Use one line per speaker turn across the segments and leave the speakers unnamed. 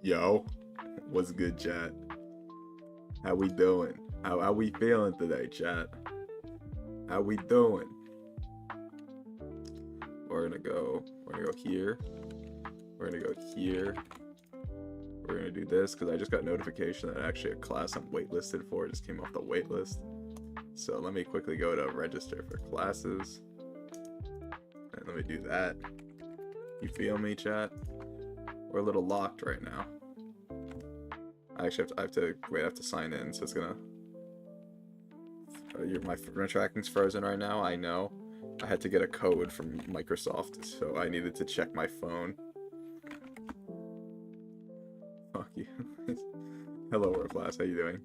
Yo, what's good, chat? How we doing? How we feeling today, chat? How we doing? We're gonna go here. We're gonna go here. We're gonna do this because I just got notification that actually a class I'm waitlisted for just came off the waitlist. So let me quickly go to register for classes. And let me do that. You feel me, chat? We're a little locked right now. I actually have to sign in, so it's gonna... my tracking's frozen right now, I know. I had to get a code from Microsoft, so I needed to check my phone. Fuck you. Hello, world class, how you doing?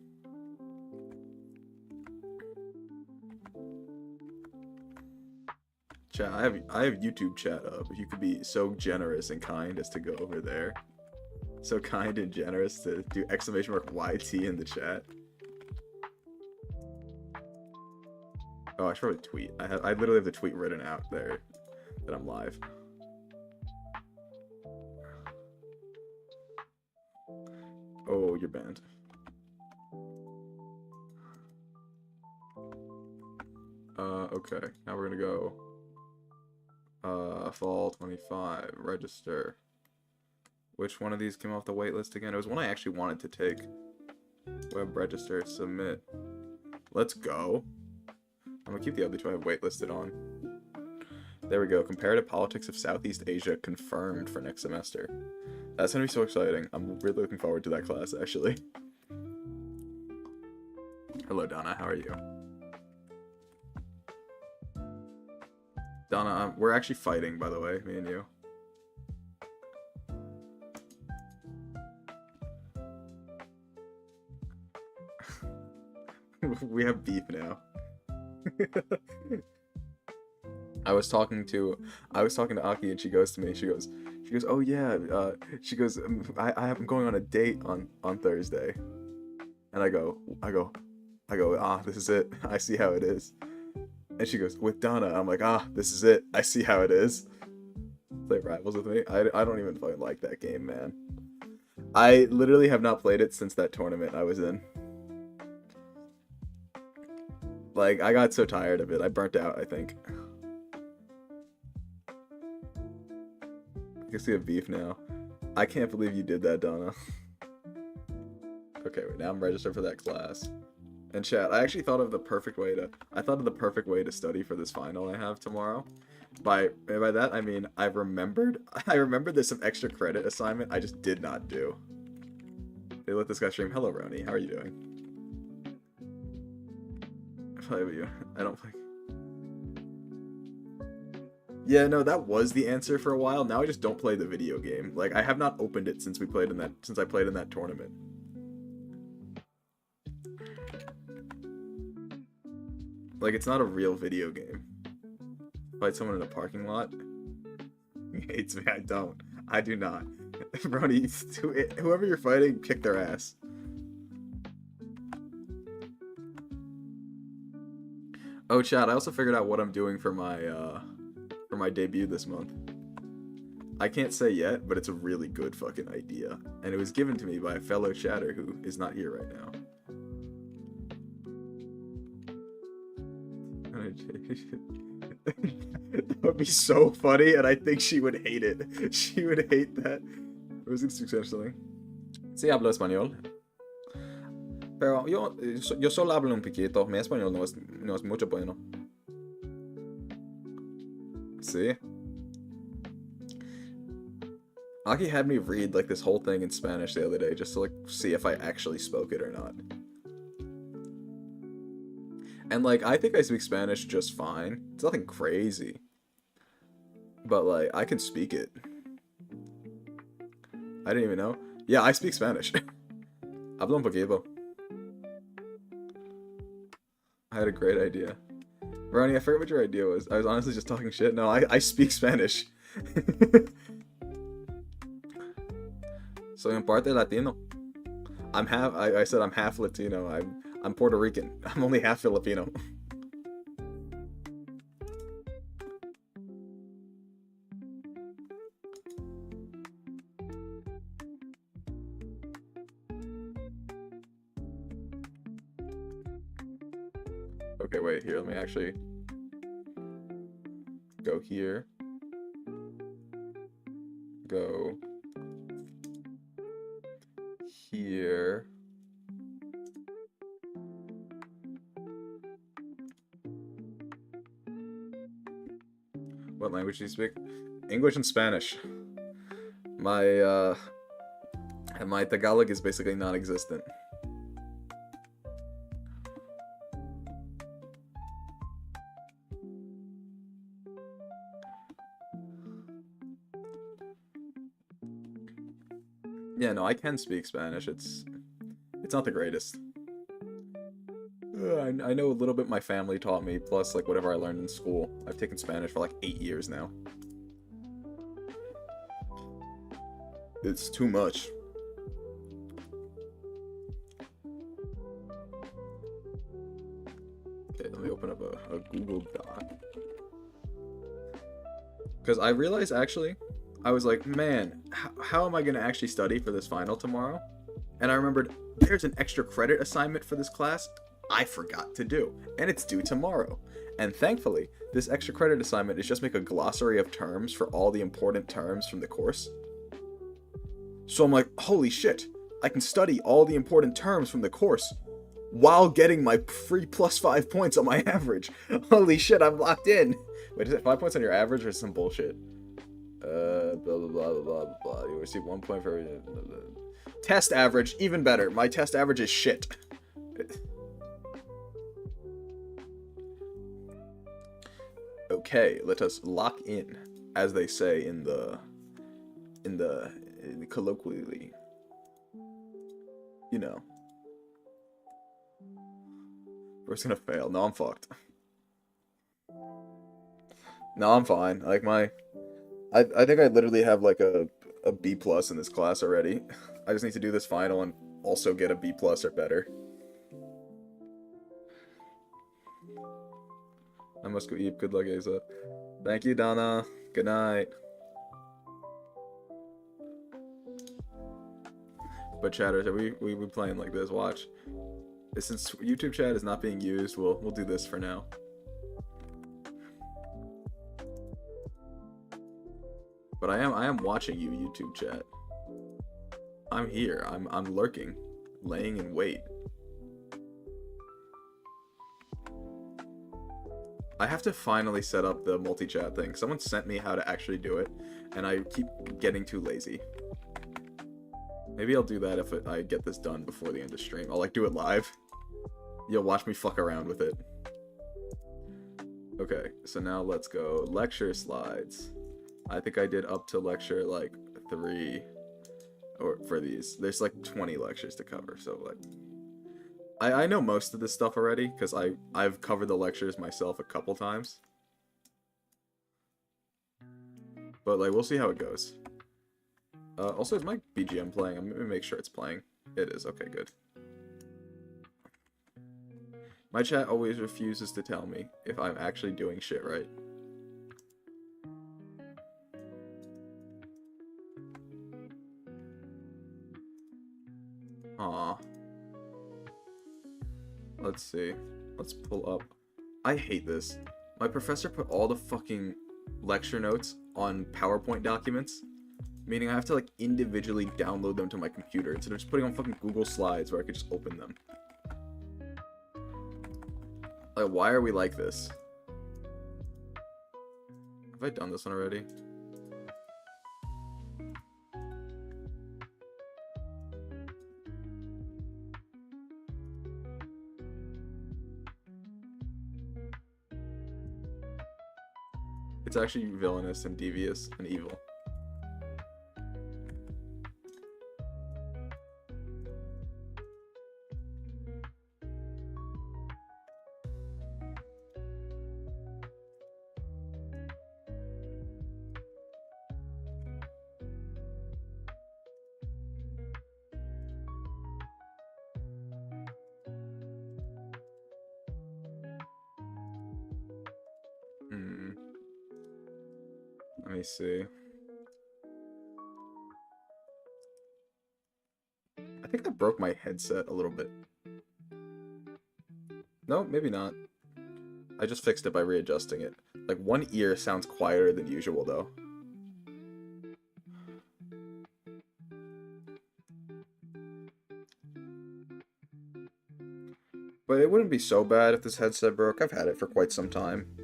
Chat, I have YouTube chat up. If you could be so generous and kind as to go over there. So kind and generous to do !YT in the chat. Oh, I should probably tweet. I literally have the tweet written out there that I'm live. Oh, you're banned. Okay. Now we're gonna go. Fall 25. Register. Which one of these came off the waitlist again? It was one I actually wanted to take. Web register, submit. Let's go. I'm gonna keep the other two I have waitlisted on. There we go. Comparative Politics of Southeast Asia confirmed for next semester. That's gonna be so exciting. I'm really looking forward to that class, actually. Hello, Donna. How are you? Donna, we're actually fighting, by the way, me and you. We have beef now. I was talking to Aki, and she goes to me. She goes, oh yeah. She goes, I'm going on a date on Thursday, and I go, this is it. I see how it is. And she goes, with Donna. I'm like, this is it. I see how it is. Play Rivals with me. I don't even fucking like that game, man. I literally have not played it since that tournament I was in. Like, I got so tired of it. I burnt out, I think. I can see a beef now. I can't believe you did that, Donna. Okay, wait, now I'm registered for that class. And chat, I actually thought of the perfect way to study for this final I have tomorrow. By that, I mean, I remembered there's some extra credit assignment I just did not do. They let this guy stream. Hello, Roni. How are you doing? Play with you. I don't play. Yeah, no, that was the answer for a while. Now I just don't play the video game. Like, I have not opened it since I played in that tournament. Like, it's not a real video game. Fight someone in a parking lot? He hates me. I don't. I do not. Brody, whoever you're fighting, kick their ass. Oh, chat, I also figured out what I'm doing for my debut this month. I can't say yet, but it's a really good fucking idea. And it was given to me by a fellow chatter who is not here right now. That would be so funny, and I think she would hate it. She would hate that. I was gonna suggest something. Sí, hablo español. Pero yo solo hablo un poquito. Mi español no es mucho bueno. See? Aki had me read like this whole thing in Spanish the other day just to like see if I actually spoke it or not. And like, I think I speak Spanish just fine. It's nothing crazy. But like, I can speak it. I didn't even know. Yeah, I speak Spanish. Hablo un poquito. I had a great idea. Ronnie, I forget what your idea was. I was honestly just talking shit. No, I speak Spanish. Soy en parte Latino. I said I'm half Latino. I'm Puerto Rican. I'm only half Filipino. Okay, wait, here, let me actually go here. Go here. What language do you speak? English and Spanish. My Tagalog is basically non-existent. Yeah, no, I can speak Spanish. It's not the greatest. I know a little bit my family taught me, plus like whatever I learned in school. I've taken Spanish for like 8 years now. It's too much. Okay, let me open up a Google Doc. Because I realized actually, I was like, man, how am I going to actually study for this final tomorrow? And I remembered, there's an extra credit assignment for this class I forgot to do, and it's due tomorrow. And thankfully, this extra credit assignment is just make a glossary of terms for all the important terms from the course. So I'm like, holy shit, I can study all the important terms from the course while getting my free plus 5 points on my average. Holy shit, I'm locked in. Wait, is it 5 points on your average or some bullshit? Blah, blah, blah, blah, blah, blah. You receive 1 point for every... Test average, even better. My test average is shit. Okay, let us lock in, as they say in the colloquially. You know. We're just gonna fail. No, I'm fucked. No, I'm fine. Like I think I literally have like a B plus in this class already. I just need to do this final and also get a B plus or better. I must go eat. Good luck, Asa. Thank you, Donna. Good night. But chatters, we playing like this. Watch. Since YouTube chat is not being used, we'll do this for now. But I am watching you, YouTube chat. I'm here. I'm lurking, laying in wait. I have to finally set up the multi-chat thing. Someone sent me how to actually do it, and I keep getting too lazy. Maybe I'll do that if I get this done before the end of stream. I'll like do it live. You'll watch me fuck around with it. Okay, so now let's go lecture slides. I think I did up to lecture like 3, or for these. There's like 20 lectures to cover, so like I know most of this stuff already because I've covered the lectures myself a couple times. But like we'll see how it goes. Also, is my BGM playing? I'm gonna make sure it's playing. It is. Okay, good. My chat always refuses to tell me if I'm actually doing shit right. Aw. Let's see. Let's pull up. I hate this. My professor put all the fucking lecture notes on PowerPoint documents, meaning I have to like individually download them to my computer instead of just putting on fucking Google Slides where I could just open them. Like, why are we like this? Have I done this one already? It's actually villainous and devious and evil. Let me see. I think that broke my headset a little bit. No, maybe not. I just fixed it by readjusting it. Like, one ear sounds quieter than usual, though. But it wouldn't be so bad if this headset broke. I've had it for quite some time.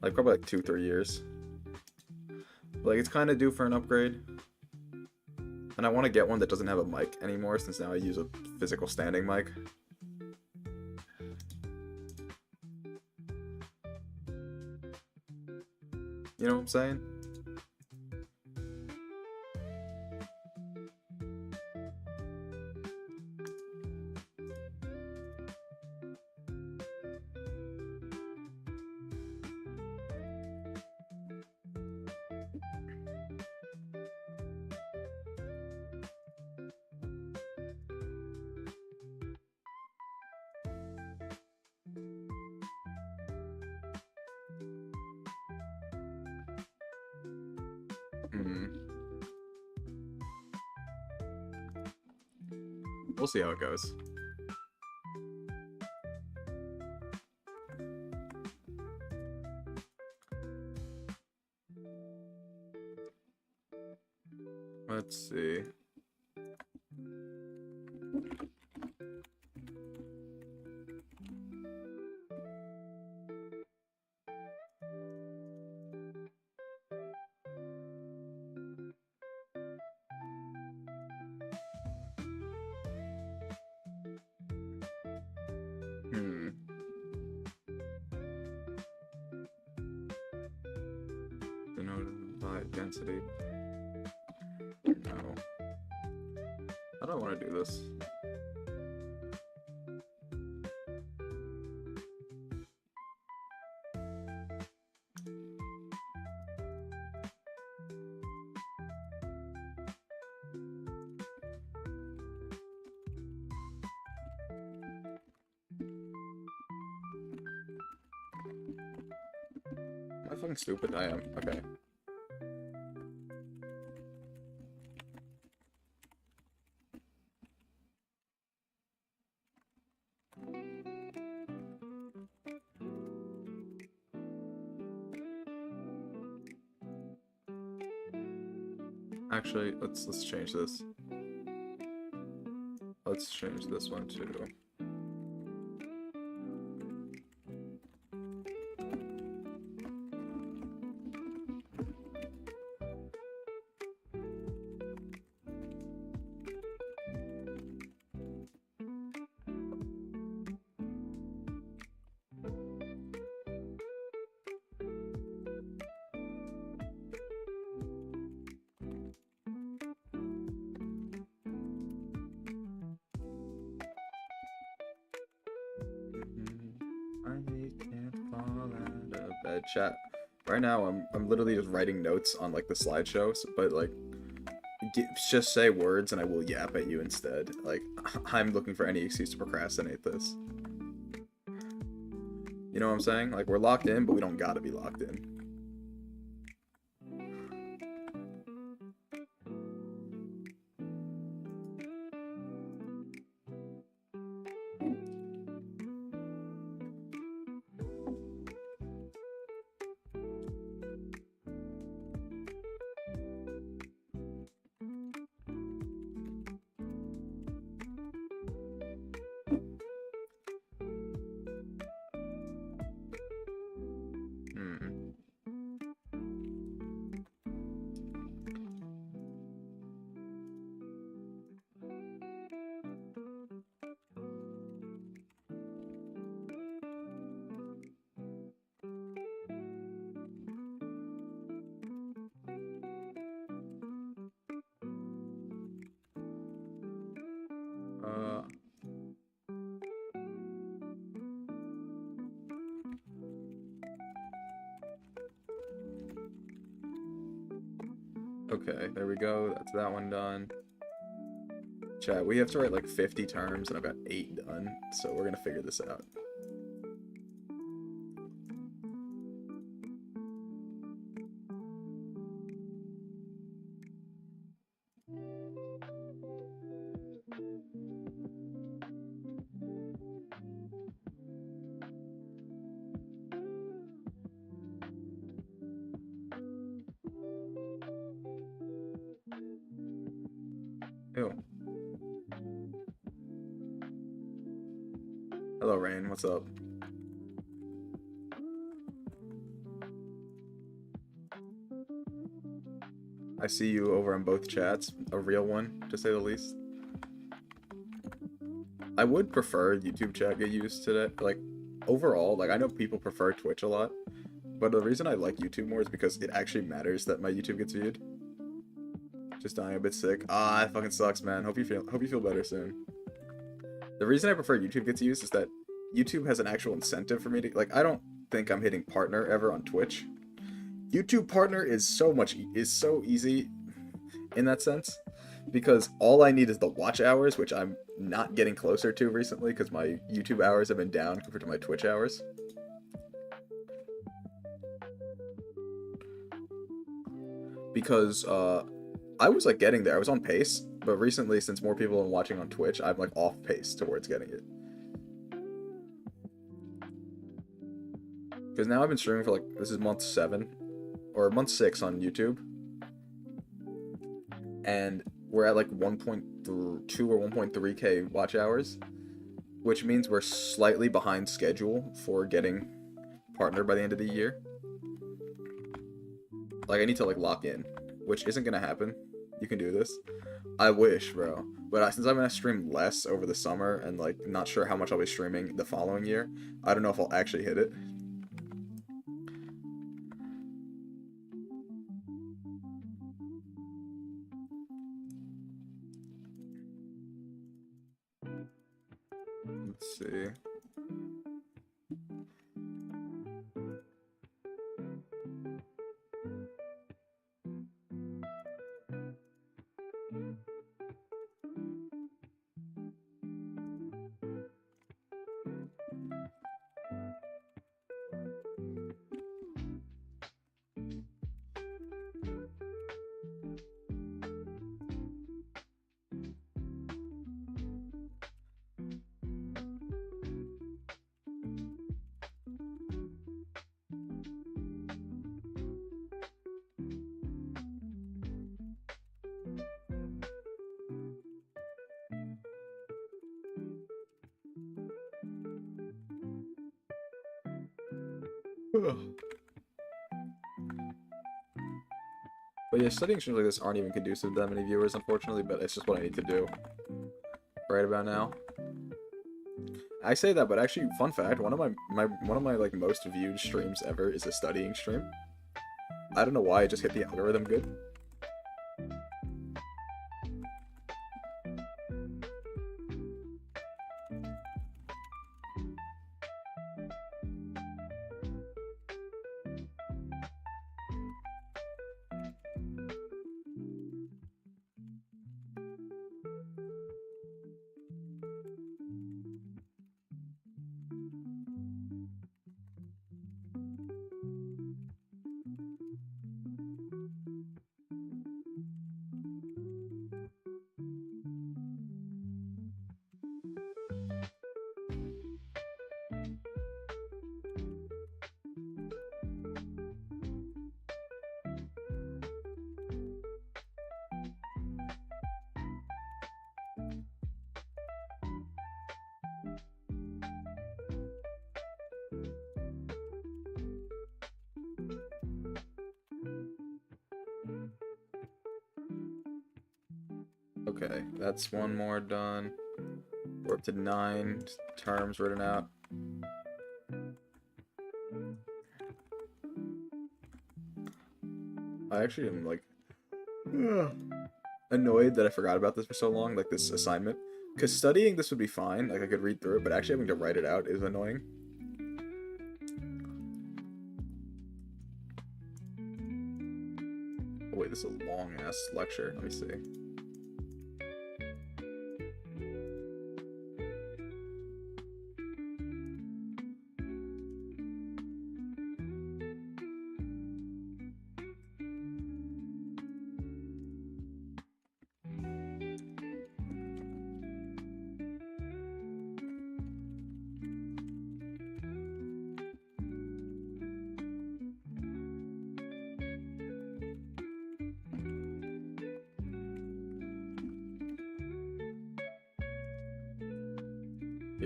Like, probably like 2-3 years. Like, it's kind of due for an upgrade. And I want to get one that doesn't have a mic anymore, since now I use a physical standing mic. You know what I'm saying? We'll see how it goes. Let's see. Denoted by density. No. I don't want to do this. Am I fucking stupid? I am. Okay. Actually, let's change this. Let's change this one too. Chat. Right now, I'm literally just writing notes on like the slideshow, but like, just say words and I will yap at you instead. Like, I'm looking for any excuse to procrastinate this. You know what I'm saying? Like, we're locked in, but we don't gotta be locked in. Okay, there we go. That's that one done. Chat, we have to write like 50 terms, and I've got 8 done, so we're gonna figure this out. Ew. Hello, Rain. What's up? I see you over in both chats. A real one, to say the least. I would prefer YouTube chat get used today. Like, overall, like, I know people prefer Twitch a lot, but the reason I like YouTube more is because it actually matters that my YouTube gets viewed. Just dying a bit sick. Ah, it fucking sucks, man. Hope you feel better soon. The reason I prefer YouTube gets used is that YouTube has an actual incentive for me to, like, I don't think I'm hitting partner ever on Twitch. YouTube partner is so easy in that sense, because all I need is the watch hours, which I'm not getting closer to recently because my YouTube hours have been down compared to my Twitch hours. Because I was like getting there. I was on pace, but recently, since more people are watching on Twitch, I'm like off pace towards getting it. Because now I've been streaming for like, this is month 7 or month 6 on YouTube, and we're at like 1.2 or 1.3k watch hours, which means we're slightly behind schedule for getting partner by the end of the year. Like, I need to like lock in, which isn't gonna happen. You can do this. I wish, bro. But since I'm gonna stream less over the summer and like not sure how much I'll be streaming the following year, I don't know if I'll actually hit it. Let's see. But yeah, studying streams like this aren't even conducive to that many viewers, unfortunately, but it's just what I need to do right about now. I say that, but actually, fun fact, one of my like most viewed streams ever is a studying stream. I don't know why, I just hit the algorithm good. Okay, that's one more done. We're up to 9 terms written out. I actually am like annoyed that I forgot about this for so long, like this assignment. Because studying this would be fine, like I could read through it, but actually having to write it out is annoying. Oh, wait, this is a long ass lecture. Let me see.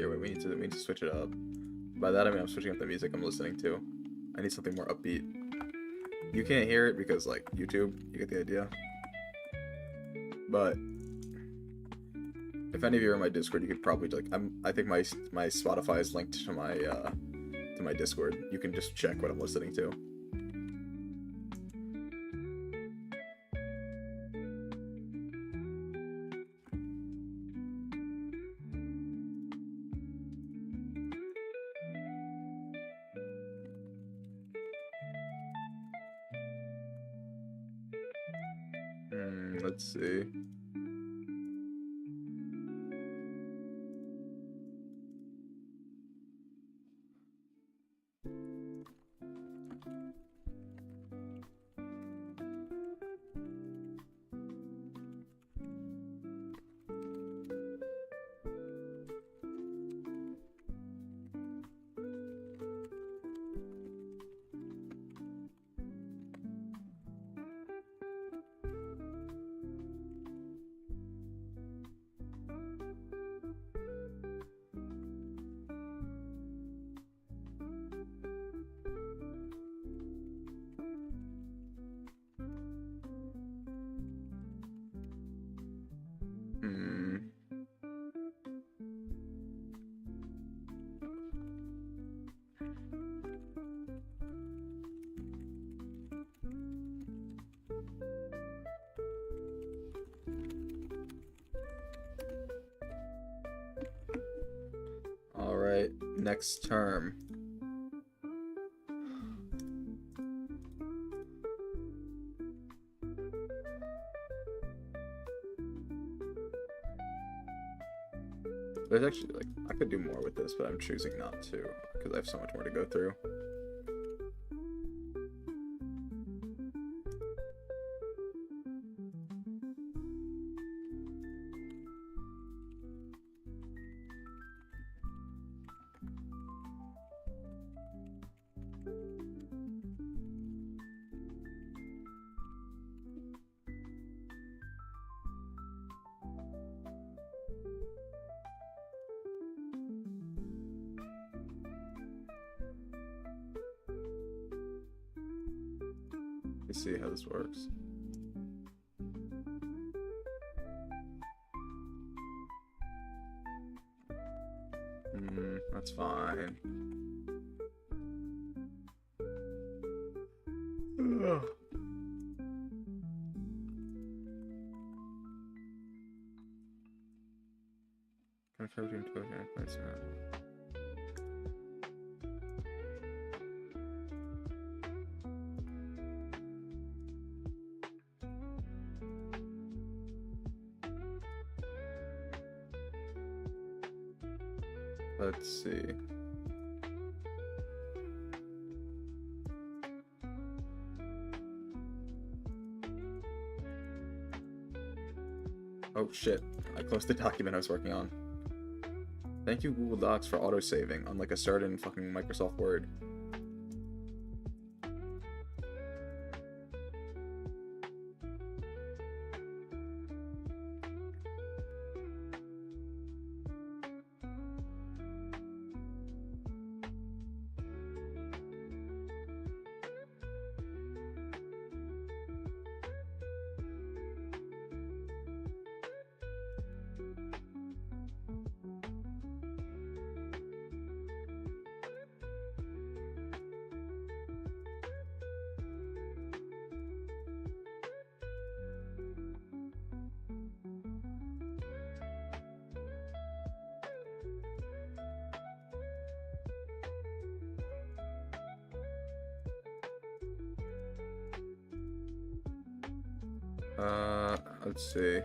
Here, wait, we need to switch it up. By that I mean I'm switching up the music I'm listening to. I need something more upbeat. You can't hear it because like YouTube, you get the idea. But if any of you are in my Discord, you could probably like I think my Spotify is linked to my Discord. You can just check what I'm listening to. Let's see. Alright, next term. There's actually, like, I could do more with this, but I'm choosing not to, because I have so much more to go through. Let's see how this works. That's fine. Ugh. Contributing to a placement. Let's see. Oh shit, I closed the document I was working on. Thank you Google Docs for auto-saving, unlike a certain fucking Microsoft Word. Let's see.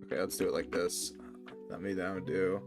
Okay, let's do it like this. That made that do.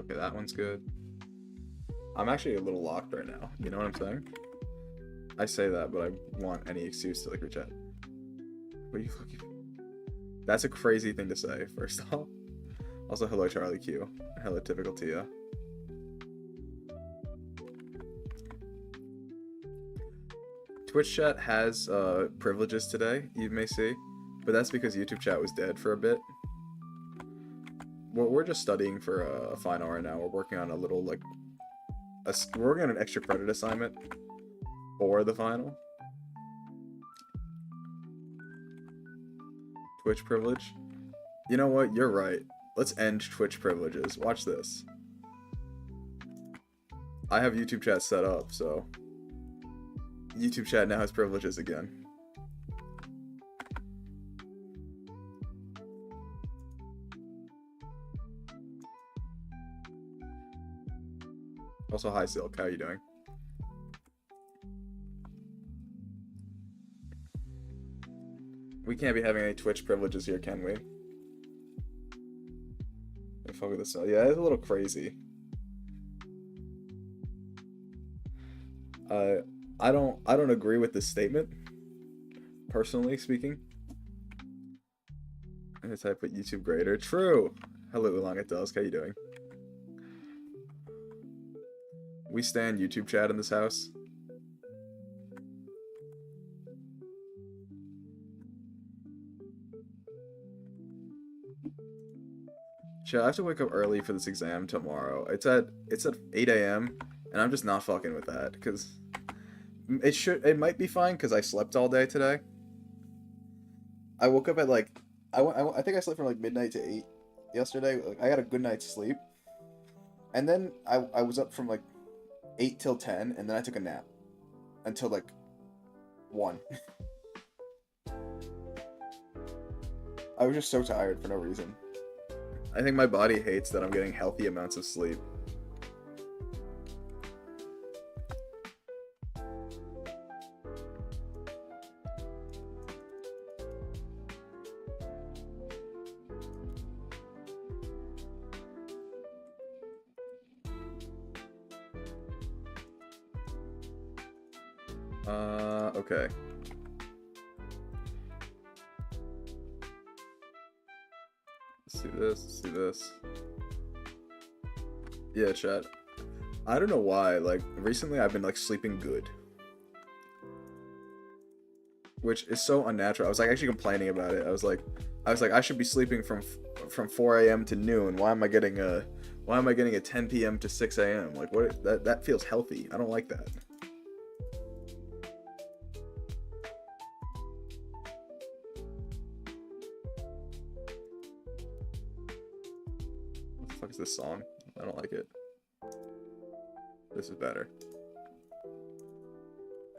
Okay, that one's good. I'm actually a little locked right now. You know what I'm saying? I say that, but I want any excuse to like chat. What are you looking for? That's a crazy thing to say, first off. Also, hello Charlie Q. Hello Typical Tia. Twitch chat has privileges today, you may see, but that's because YouTube chat was dead for a bit. We're just studying for a final right now. We're working on a little like we're working on an extra credit assignment for the final. Twitch privilege. You know what? You're right. Let's end Twitch privileges. Watch this. I have YouTube chat set up, so YouTube chat now has privileges again. Also, hi Silk, how are you doing? We can't be having any Twitch privileges here, can we? Fuck with this. Yeah, it's a little crazy. I don't agree with this statement, personally speaking. I'm gonna type with YouTube grader. True. Hello, Oolong at Dusk. How you doing? We stand YouTube chat in this house. Chat, I have to wake up early for this exam tomorrow. It's at 8 a.m. and I'm just not fucking with that because it might be fine because I slept all day today. I woke up at like I think I slept from like midnight to 8 yesterday. Like I got a good night's sleep, and then I was up from like 8 till 10, and then I took a nap until like 1. I was just so tired for no reason. I think my body hates that I'm getting healthy amounts of sleep. Okay. Let's do this, let's do this. Yeah, chat. I don't know why, like, recently I've been, like, sleeping good. Which is so unnatural. I was, like, actually complaining about it. I was like, I should be sleeping from 4 a.m. to noon. Why am I getting a 10 p.m. to 6 a.m.? Like, what? That feels healthy. I don't like that. What the fuck is this song? I don't like it. This is better.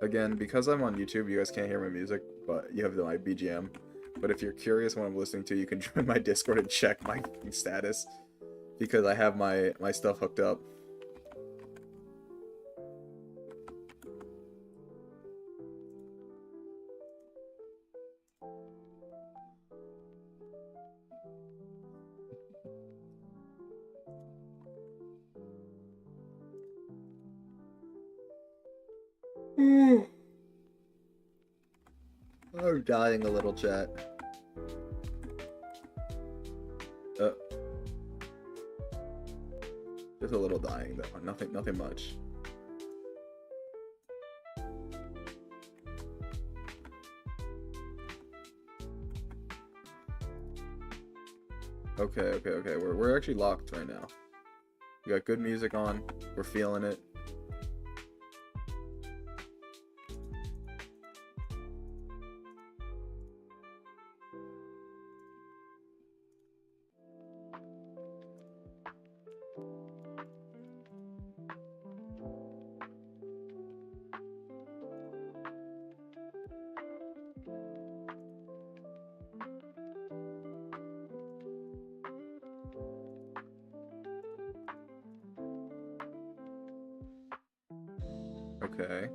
Again, because I'm on YouTube, you guys can't hear my music, but you have my BGM. But if you're curious what I'm listening to, you can join my Discord and check my status, because I have my stuff hooked up. I'm dying a little, chat. Just a little dying though. Nothing much. Okay. We're actually locked right now. We got good music on. We're feeling it. Okay.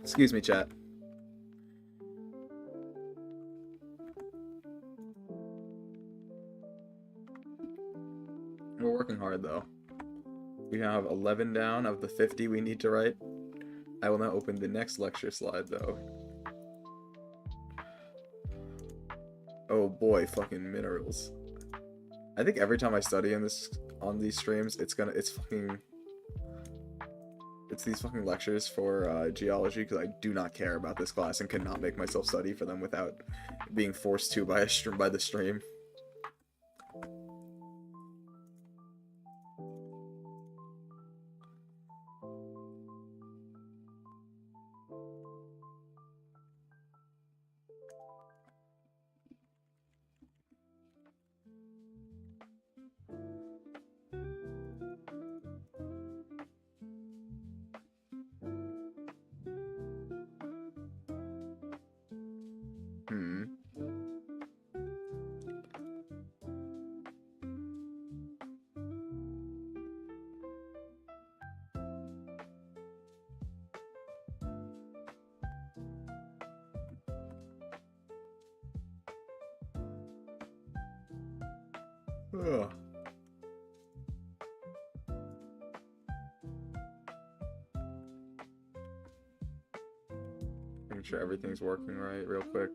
Excuse me, chat. We're working hard, though. We now have 11 down of the 50 we need to write. I will now open the next lecture slide, though. Oh boy, fucking minerals. I think every time I study on these streams, it's these fucking lectures for geology, because I do not care about this class and cannot make myself study for them without being forced to by the stream. Ugh. Making sure everything's working right real quick.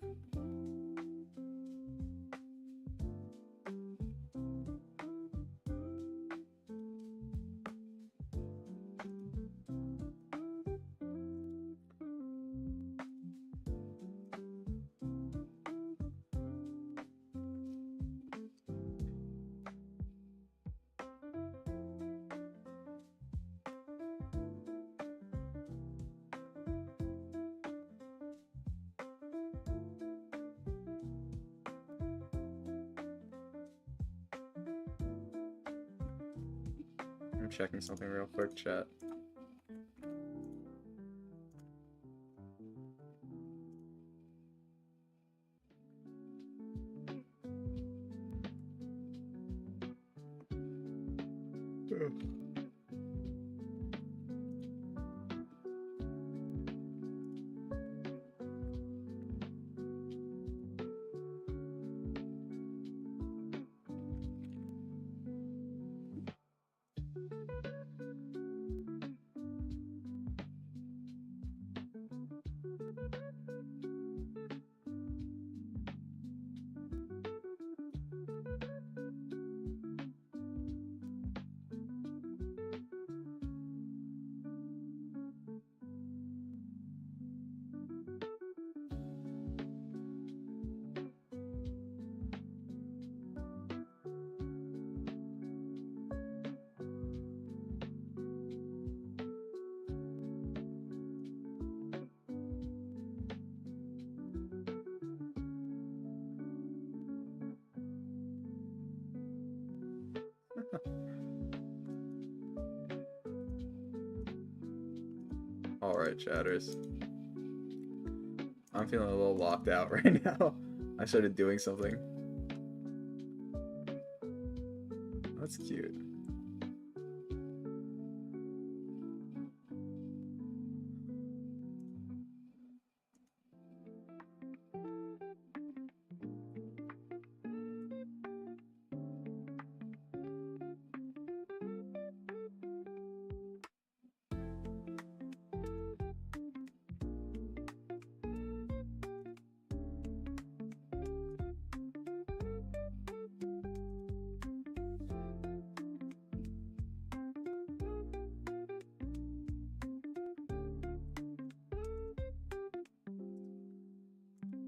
I'm checking something real quick, chat. Alright, chatters. I'm feeling a little locked out right now. I started doing something. That's cute.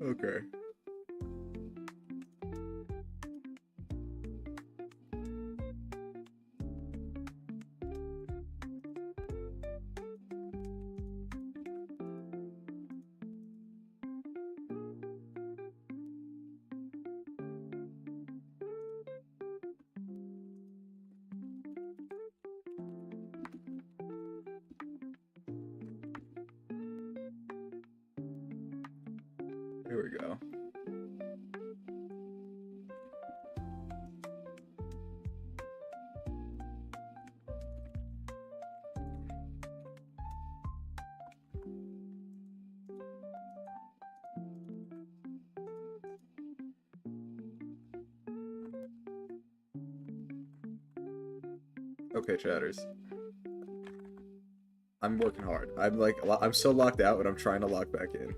Okay. Here we go. Okay, chatters. I'm working hard. I'm like, I'm so locked out, but I'm trying to lock back in.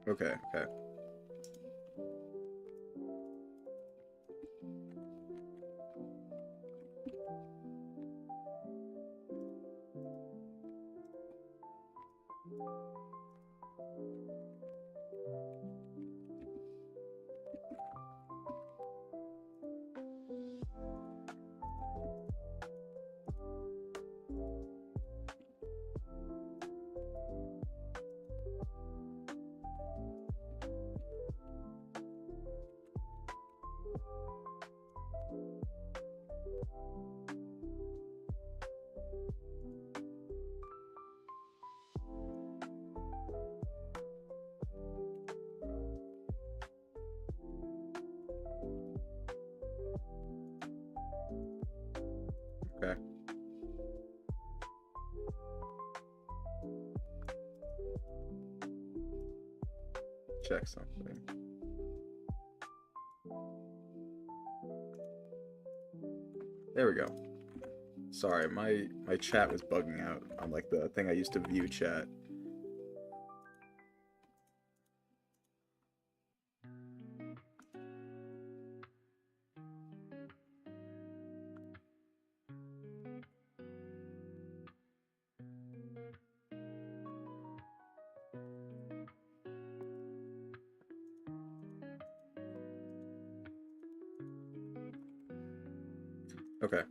Okay, okay. Okay. Check something. There we go. Sorry, my chat was bugging out on like the thing I used to view chat. Okay.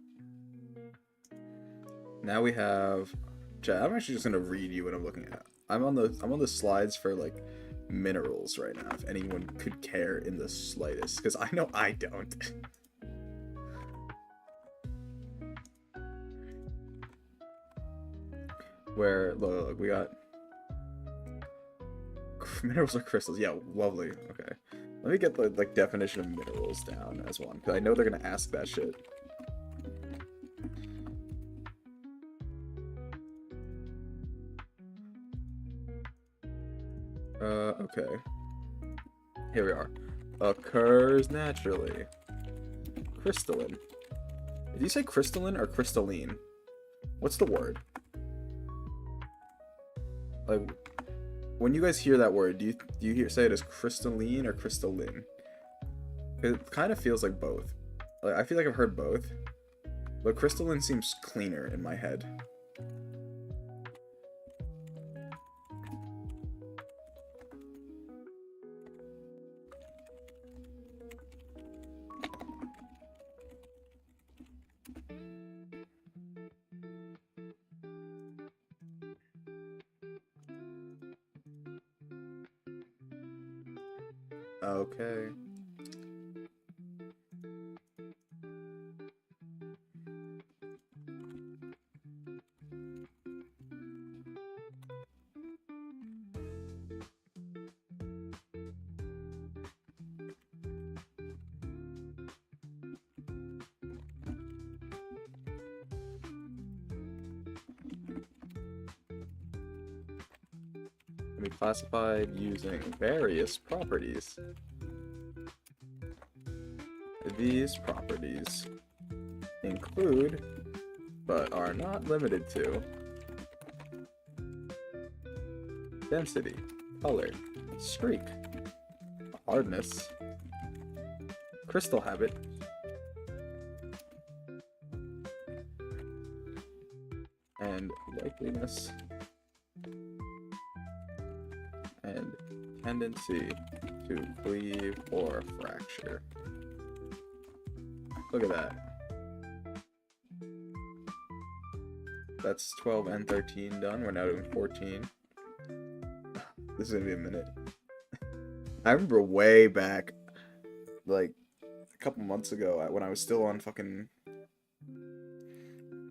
Now we have chat. I'm actually just gonna read you what I'm looking at. I'm on the slides for like minerals right now, if anyone could care in the slightest, because I know I don't. Where look, we got minerals or crystals. Yeah, lovely. Okay, let me get the like definition of minerals down as one, because I know they're gonna ask that shit. Okay. Here we are. Occurs naturally. Crystalline. Did you say crystalline or crystalline? What's the word? Like, when you guys hear that word, do you say it as crystalline or crystalline? It kind of feels like both. Like, I feel like I've heard both, but crystalline seems cleaner in my head. Okay. Can be classified using various properties. These properties include but are not limited to density, color, streak, hardness, crystal habit, and likeliness, and tendency to cleave or fracture. Look at that. That's 12 and 13 done. We're now doing 14. This is gonna be a minute. I remember way back, like a couple months ago, when I was still on fucking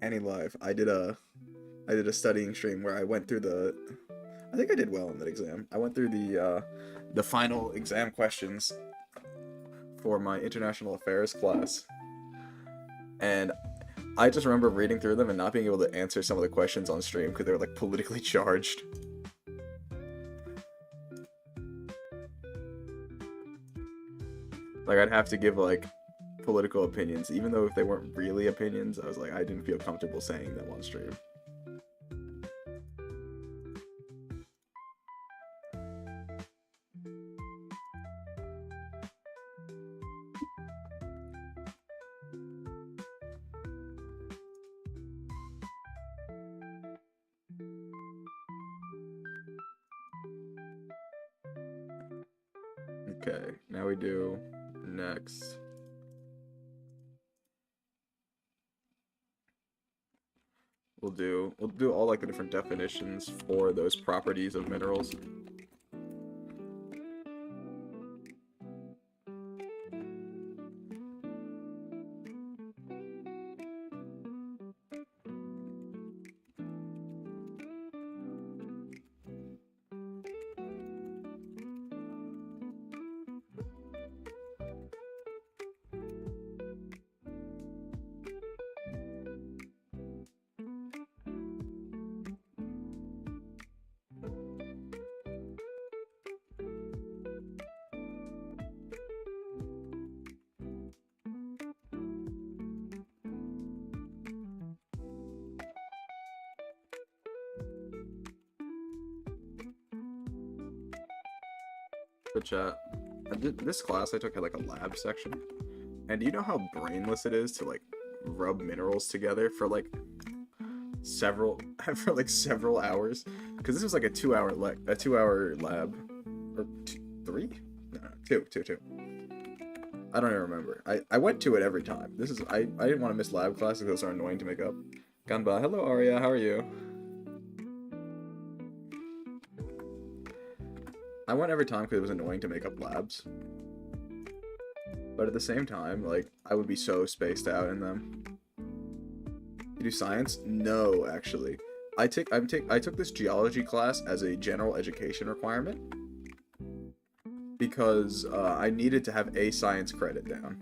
AnyLive, I did a studying stream where I went through I think I did well in that exam. I went through the final exam questions for my international affairs class, and I just remember reading through them and not being able to answer some of the questions on stream because they were like politically charged. Like, I'd have to give like political opinions, even though if they weren't really opinions, I was like, I didn't feel comfortable saying them on stream. Okay, now we do next. We'll do all like the different definitions for those properties of minerals. Good chat. This class I took had like a lab section, and do you know how brainless it is to like rub minerals together for like several hours? Because this was like a 2-hour lab, or three? No, two. I don't even remember. I went to it every time. I didn't want to miss lab classes because those are annoying to make up. Ganba, hello Arya, how are you? I went every time because it was annoying to make up labs. But at the same time, like, I would be so spaced out in them. You do science? No, actually. I took this geology class as a general education requirement because I needed to have a science credit down.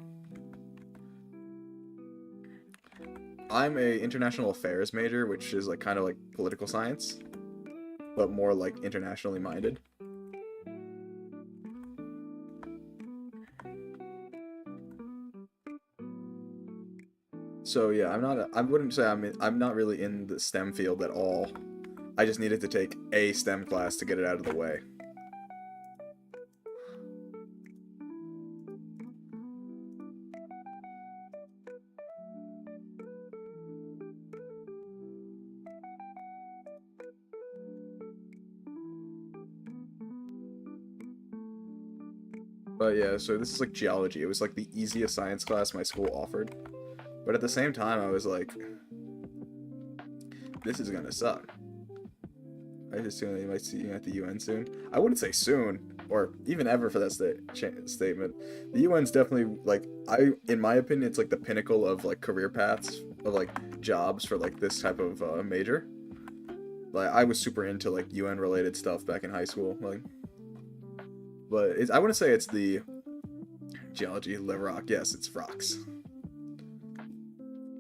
I'm a international affairs major, which is like kind of like political science, but more like internationally minded. So yeah, I wouldn't say I'm not really in the STEM field at all. I just needed to take a STEM class to get it out of the way. But yeah, so this is like geology. It was like the easiest science class my school offered. But at the same time, I was like, this is gonna suck. I just assume they might see you at the UN soon. I wouldn't say soon, or even ever for that statement. The UN's definitely, like, in my opinion, it's like the pinnacle of like career paths, of like jobs for like this type of major. Like, I was super into like UN related stuff back in high school, like. But I wouldn't say it's the geology, live rock. Yes, it's rocks.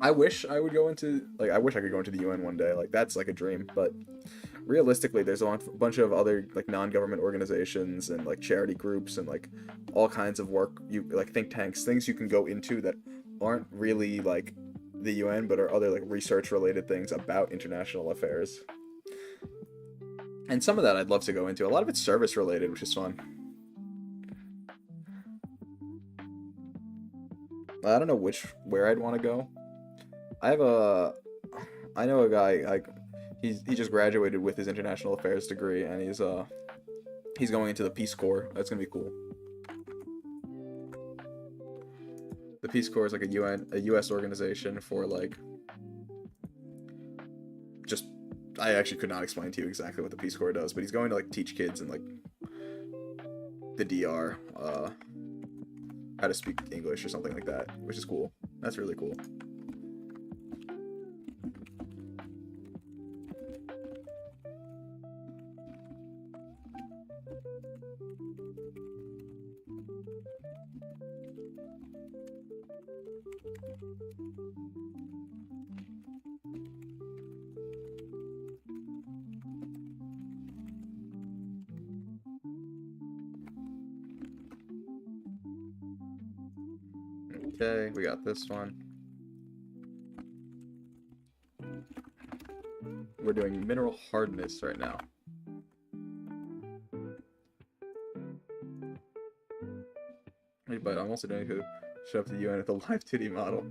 I wish I would go into, like, I wish I could go into the UN one day. Like, that's like a dream. But realistically, there's a bunch of other like non-government organizations and like charity groups and like all kinds of work, like think tanks, things you can go into that aren't really like the UN, but are other like research related things about international affairs. And some of that I'd love to go into. A lot of it's service related, which is fun. I don't know where I'd want to go. I know a guy, like, he just graduated with his international affairs degree, and he's going into the Peace Corps. That's gonna be cool. The Peace Corps is like a U.S. organization for like, just, I actually could not explain to you exactly what the Peace Corps does, but he's going to like teach kids in like the DR how to speak English or something like that, which is cool. That's really cool. Okay, we got this one. We're doing mineral hardness right now. But I'm also doing to show up to the UN with a live 2D model.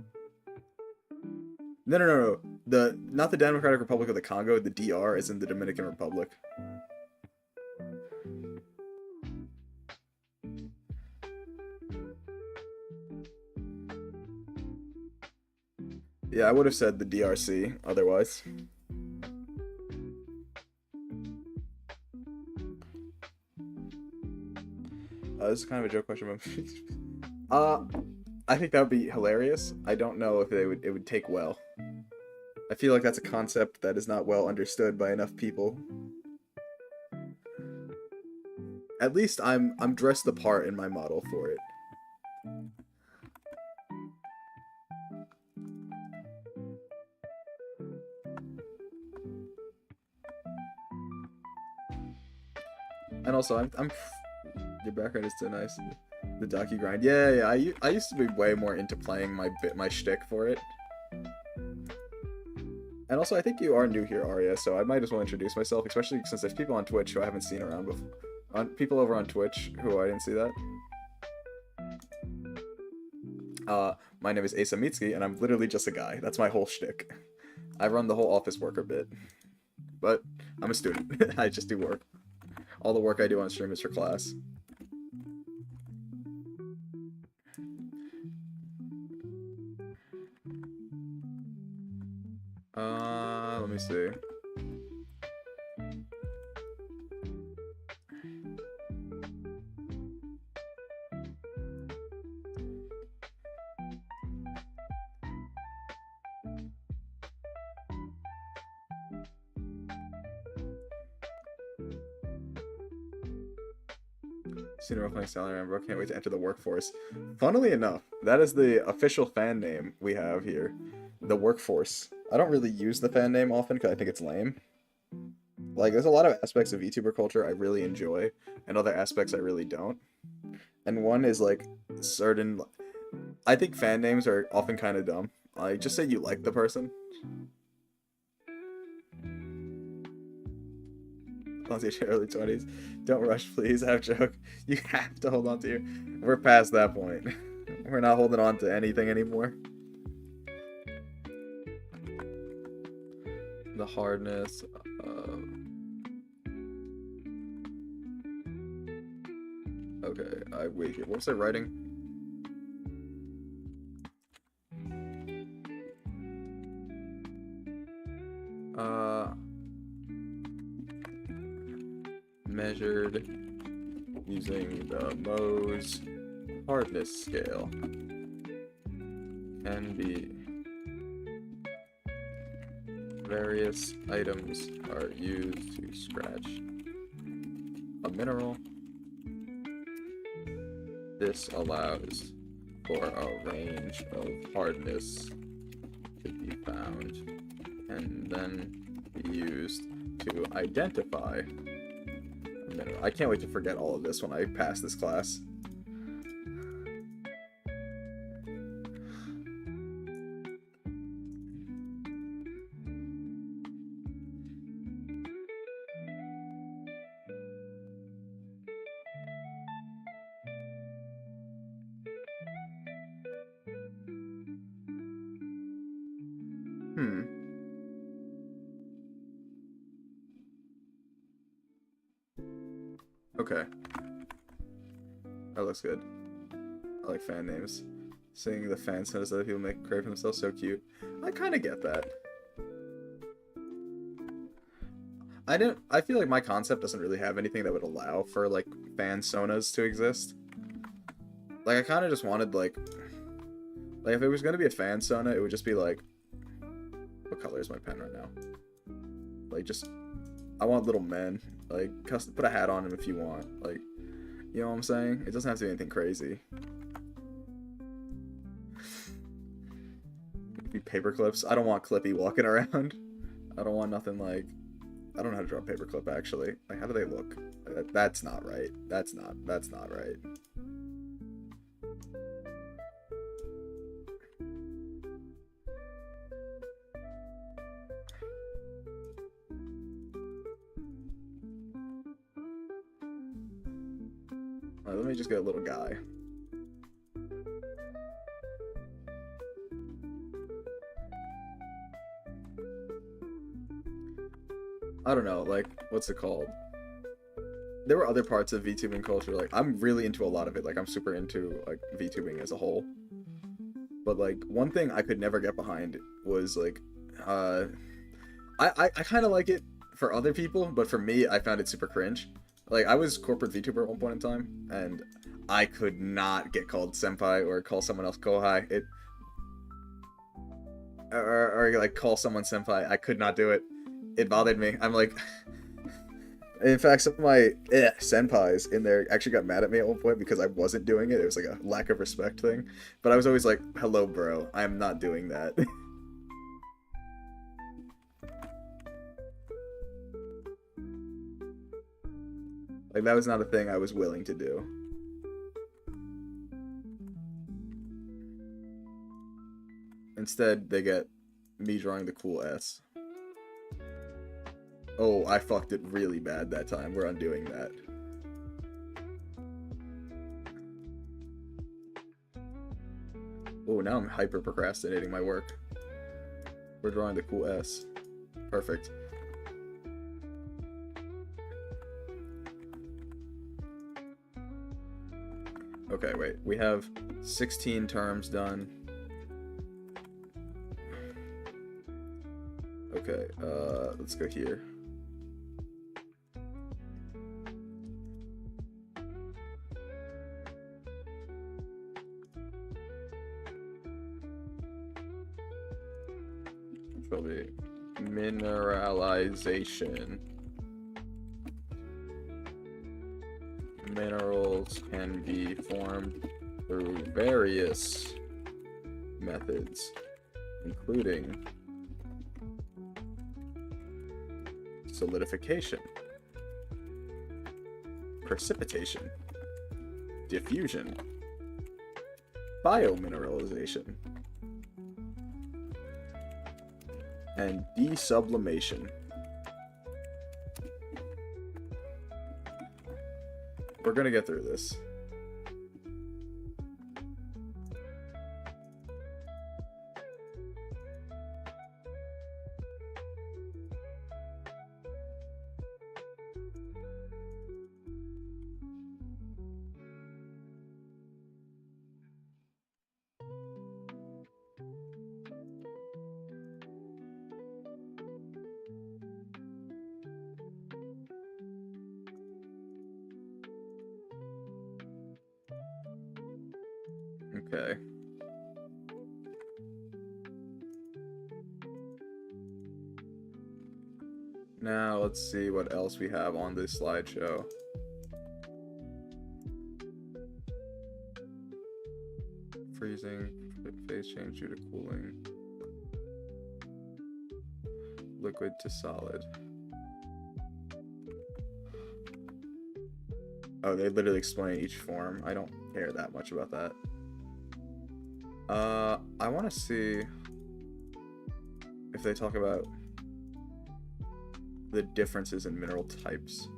No. Not the Democratic Republic of the Congo. The DR is in the Dominican Republic. Yeah, I would have said the DRC otherwise. This is kind of a joke question. I think that would be hilarious. I don't know if it would take well. I feel like that's a concept that is not well understood by enough people. At least I'm dressed the part in my model for it. And also, I'm your background is so nice. The docu grind. Yeah. I used to be way more into playing my shtick for it. And also, I think you are new here, Arya, so I might as well introduce myself, especially since there's people on Twitch who I haven't seen around before. People over on Twitch who I didn't see that. My name is Asa Mitsuki, and I'm literally just a guy. That's my whole shtick. I run the whole office worker bit. But I'm a student. I just do work. All the work I do on stream is for class. Let me see. Senior playing salary member. Can't wait to enter the workforce. Funnily enough, that is the official fan name we have here. The workforce. I don't really use the fan name often because I think it's lame. Like, there's a lot of aspects of VTuber culture I really enjoy, and other aspects I really don't. And one is, like, certain... I think fan names are often kind of dumb. Like, just say you like the person. Early 20s. Don't rush, please. I have a joke. You have to hold on to your... We're past that point. We're not holding on to anything anymore. The hardness. Okay, wait here. What was I writing? Measured using the Mohs hardness scale can be various items are used to scratch a mineral. This allows for a range of hardness to be found and then be used to identify a mineral. I can't wait to forget all of this when I pass this class. Hmm. Okay. That looks good. I like fan names. Seeing the fan sounds that people make crave for themselves so cute. I kind of get that. I feel like my concept doesn't really have anything that would allow for like fan sonas to exist. Like I kind of just wanted like if it was gonna be a fan sona, it would just be like, what color is my pen right now? Like just I want little men. Like put a hat on him if you want. Like you know what I'm saying? It doesn't have to be anything crazy. It could be paper clips. I don't want Clippy walking around. I don't want nothing like. I don't know how to draw a paperclip actually. Like, how do they look? That's not right. That's not right. Let me just get a little guy. I don't know, like, what's it called? There were other parts of VTubing culture, like, I'm really into a lot of it. Like, I'm super into, like, VTubing as a whole. But, like, one thing I could never get behind was, like, I kind of like it for other people, but for me, I found it super cringe. Like, I was corporate VTuber at one point in time, and I could not get called senpai or call someone else kohai. Or like, call someone senpai. I could not do it. It bothered me. I'm like... In fact, some of my senpais in there actually got mad at me at one point because I wasn't doing it. It was like a lack of respect thing. But I was always like, hello, bro. I am not doing that. Like, that was not a thing I was willing to do. Instead, they get me drawing the cool S. Oh, I fucked it really bad that time. We're undoing that. Oh, now I'm hyper procrastinating my work. We're drawing the cool S. Perfect. Okay, wait. We have 16 terms done. Okay, let's go here. Probably mineralization. Minerals can be formed through various methods, including solidification, precipitation, diffusion, biomineralization, and desublimation. We're gonna get through this. Okay. Now let's see what else we have on this slideshow. Freezing, phase change due to cooling. Liquid to solid. Oh, they literally explain each form. I don't care that much about that. I want to see if they talk about the differences in mineral types.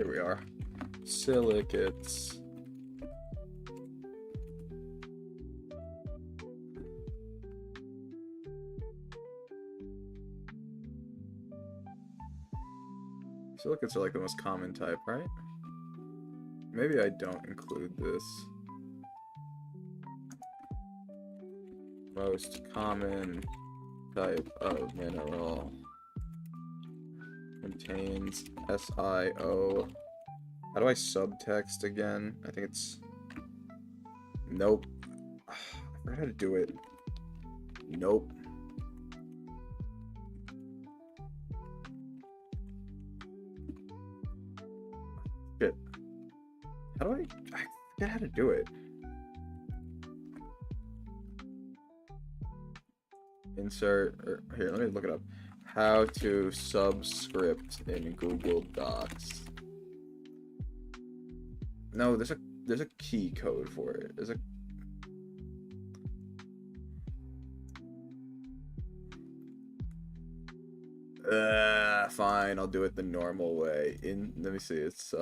Here we are. Silicates. Silicates are like the most common type, right? Maybe I don't include this. Most common type of mineral contains SiO. How do I subtext again? I think it's... Nope. I forgot how to do it. Nope. Shit. How do I forget how to do it. Insert, or here, let me look it up. How to subscript in Google Docs. No, there's a key code for it. There's a fine, I'll do it the normal way. Let me see, it's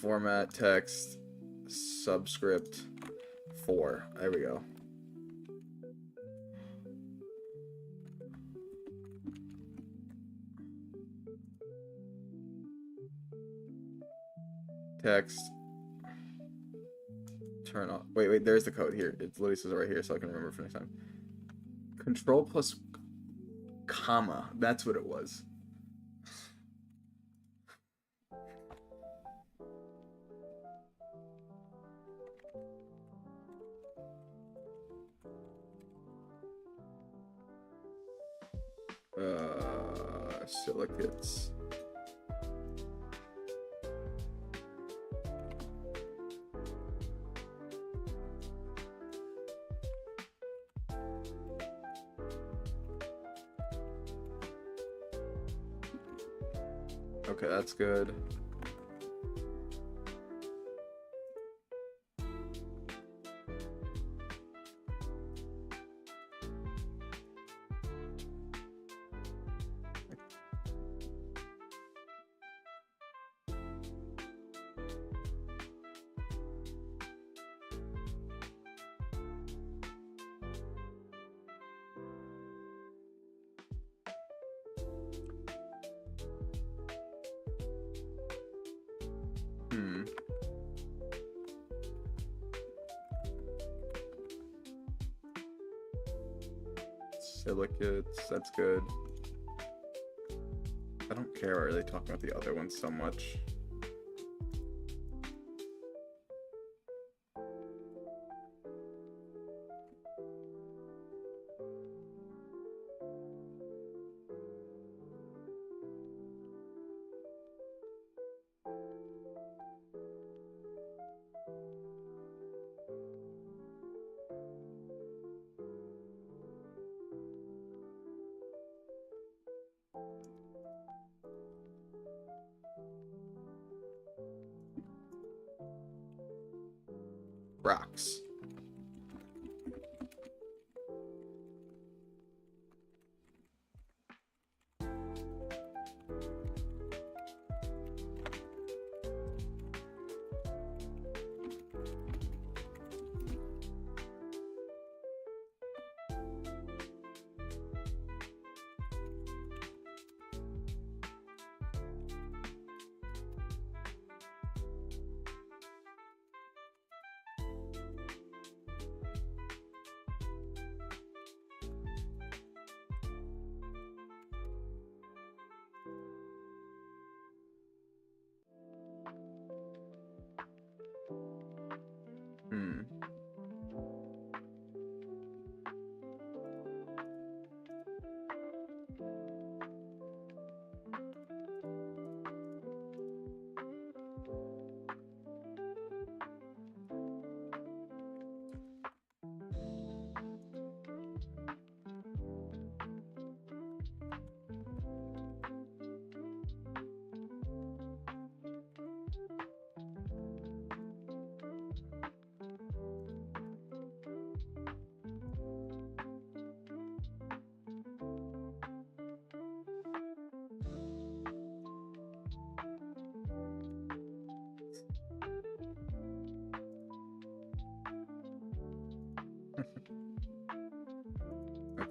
format text subscript 4. There we go. Text. Turn off. Wait, there's the code here. It literally says it right here, so I can remember for next time. Control plus comma. That's what it was. Silicates. Okay, that's good. Silicates, that's good. I don't care really talking about the other ones so much. Rocks.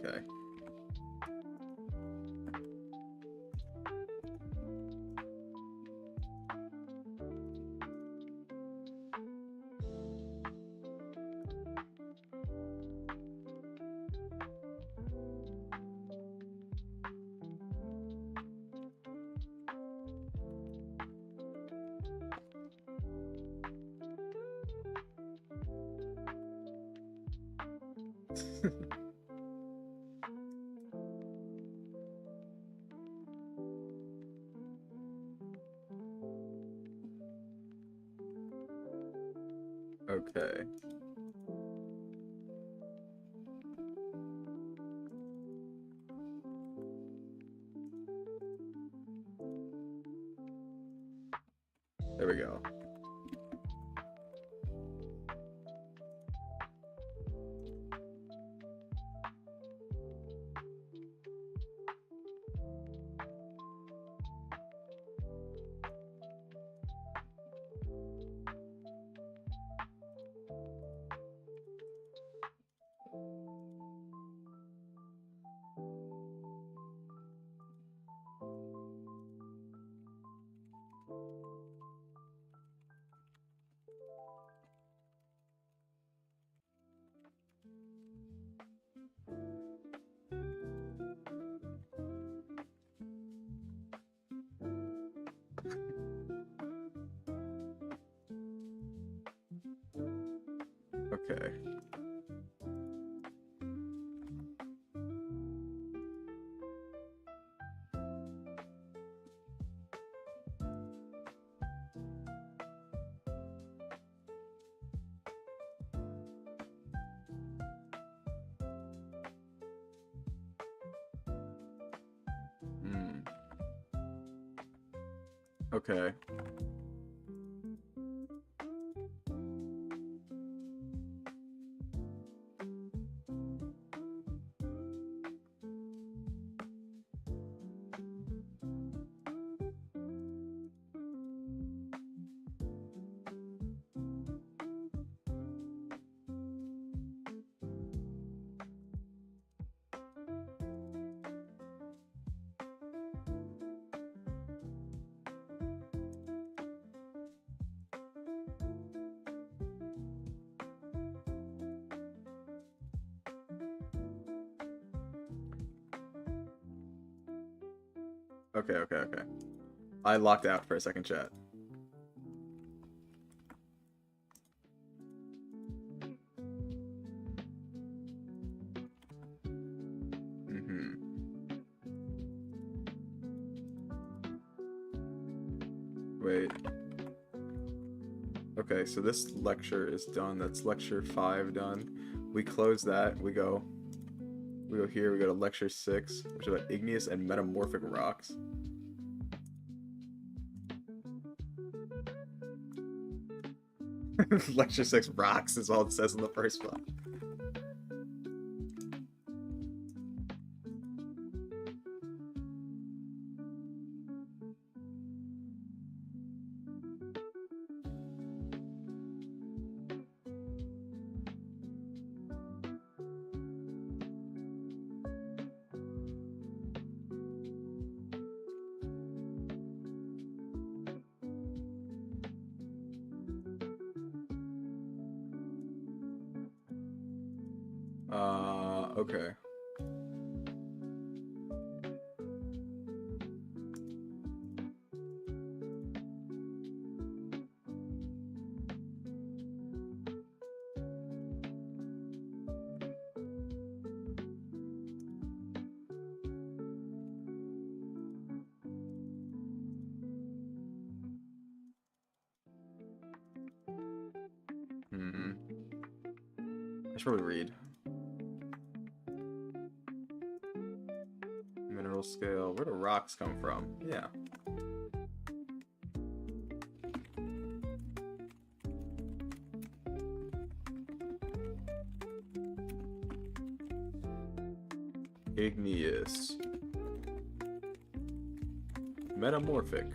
Okay. Okay. There we go. Okay. Okay. Okay. I locked out for a second, chat. Wait. Okay, so this lecture is done. That's lecture 5 done. We close that. We go here. We go to lecture 6, which is about igneous and metamorphic rocks. Lecture 6 rocks is all it says in the first one. Okay. I should probably read. Mineral scale. Where do rocks come from? Yeah. Igneous. Metamorphic.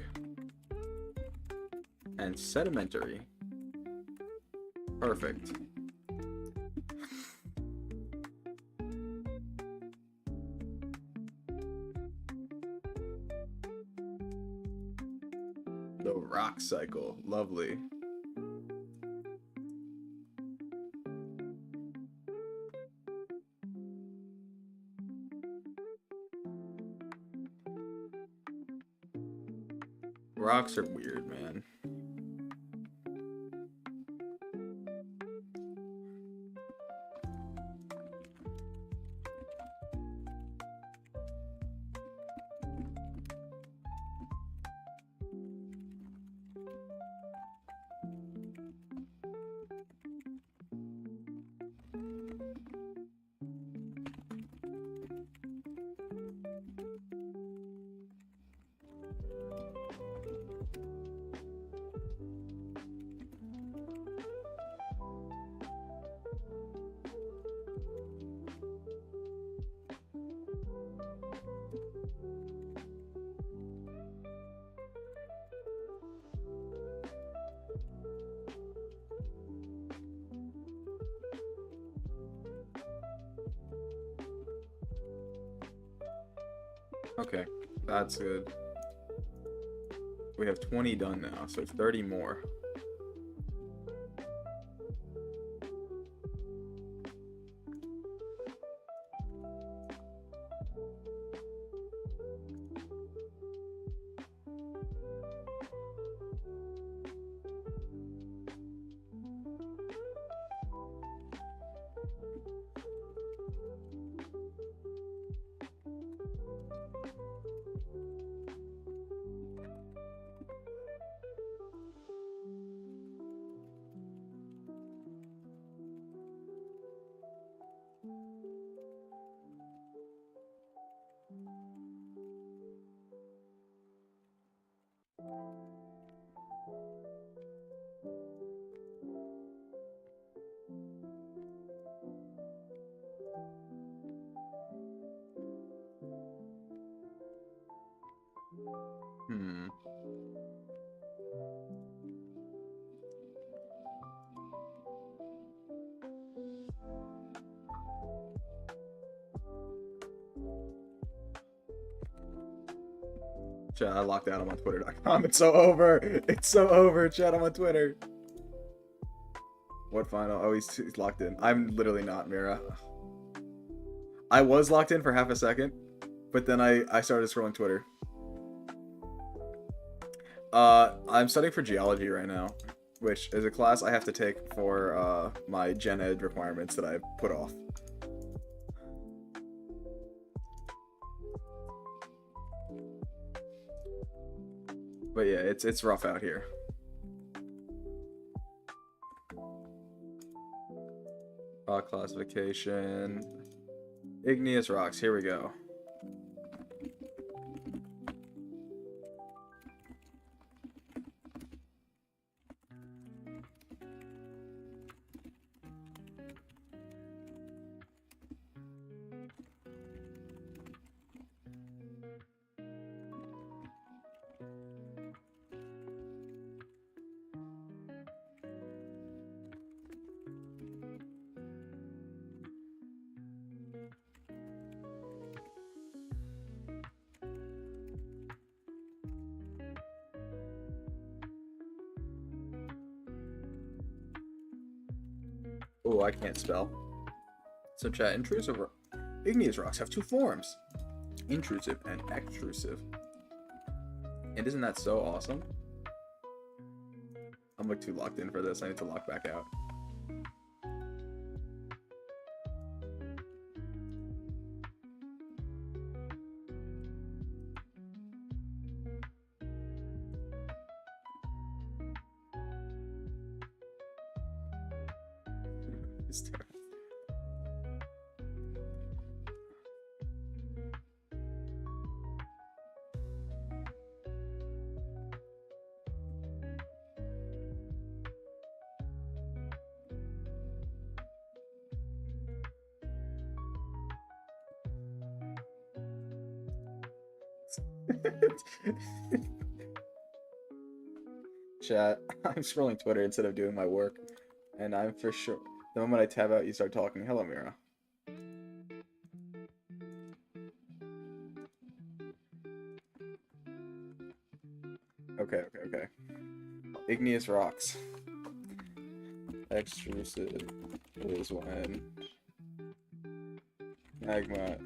And sedimentary. Perfect. The rock cycle. Lovely. Rocks are weird, man. Okay, that's good. We have 20 done now, so 30 more. Hmm. Chat, I locked out. I'm on Twitter.com. It's so over. It's so over. Chat, I'm on Twitter. What final? Oh, he's locked in. I'm literally not, Mira. I was locked in for half a second, but then I started scrolling Twitter. I'm studying for geology right now, which is a class I have to take for my gen ed requirements that I put off. But yeah, it's rough out here. Rock classification. Igneous rocks. Here we go. Oh, I can't spell. So chat, igneous rocks have two forms. Intrusive and extrusive. And isn't that so awesome? I'm like too locked in for this. I need to lock back out. Chat, I'm scrolling Twitter instead of doing my work, and I'm for sure the moment I tab out, you start talking. Hello, Mira. Okay. Igneous rocks. Extrusive is when magma.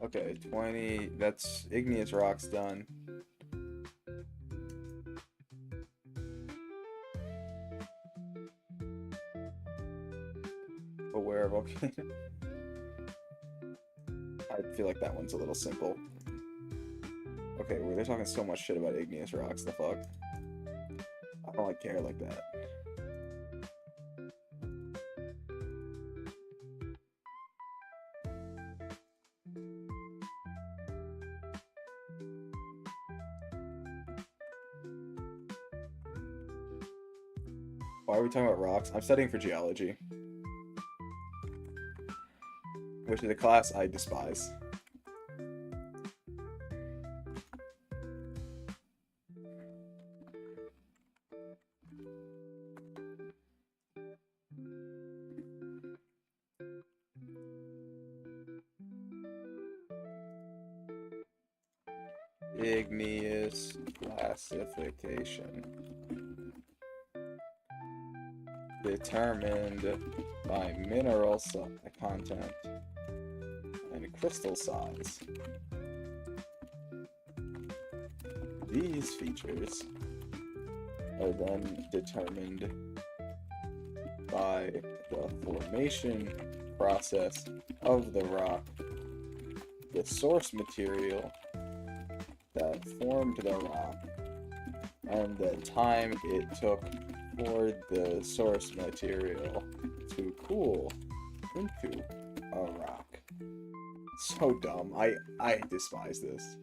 Okay, 20. That's igneous rocks done. Aware of volcano. I feel like that one's a little simple. Okay, well, they're talking so much shit about igneous rocks. The fuck? I don't like care like that. Why are we talking about rocks? I'm studying for geology, which is a class I despise. Igneous classification. Determined by mineral content and crystal size. These features are then determined by the formation process of the rock, the source material that formed the rock, and the time it took for the source material to cool into a rock. So dumb. I despise this.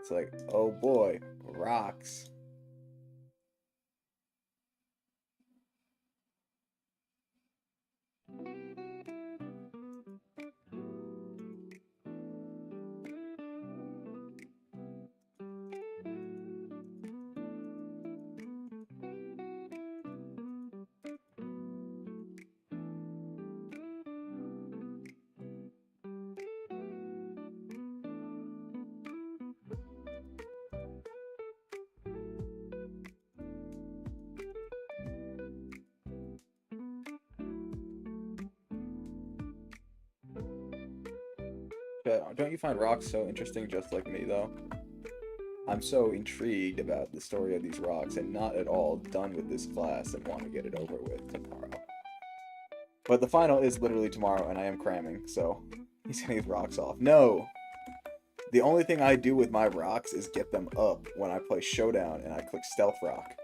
It's like, oh boy, rocks. Don't you find rocks so interesting just like me, though? I'm so intrigued about the story of these rocks and not at all done with this class and want to get it over with tomorrow. But the final is literally tomorrow, and I am cramming, so he's getting his rocks off. No! The only thing I do with my rocks is get them up when I play Showdown and I click Stealth Rock.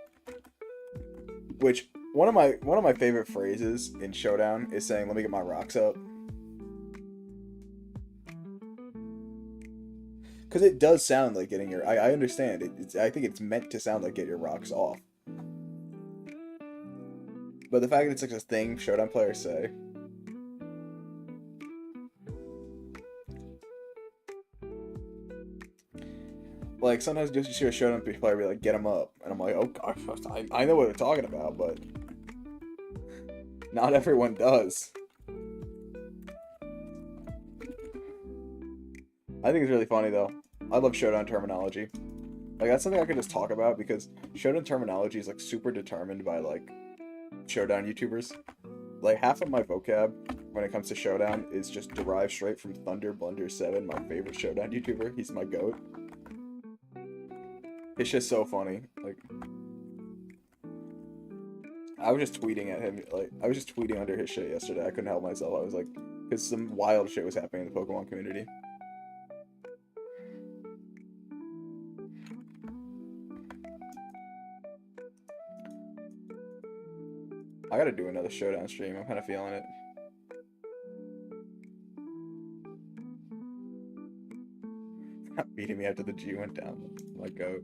Which, one of my favorite phrases in Showdown is saying, let me get my rocks up. Because it does sound like getting your... I understand. I think it's meant to sound like get your rocks off. But the fact that it's like a thing Showdown players say... Like, sometimes you just hear a Showdown player be like, get him up. And I'm like, oh gosh, I know what they're talking about, but... Not everyone does. I think it's really funny, though. I love Showdown terminology. Like, that's something I could just talk about, because Showdown terminology is, like, super determined by, like, Showdown YouTubers. Like, half of my vocab, when it comes to Showdown, is just derived straight from Thunder Blunder 7, my favorite Showdown YouTuber. He's my goat. It's just so funny. Like, I was just tweeting at him, like, I was just tweeting under his shit yesterday. I couldn't help myself. I was like, because some wild shit was happening in the Pokemon community. I gotta do another Showdown stream. I'm kind of feeling it. Not beating me after the G went down. My goat.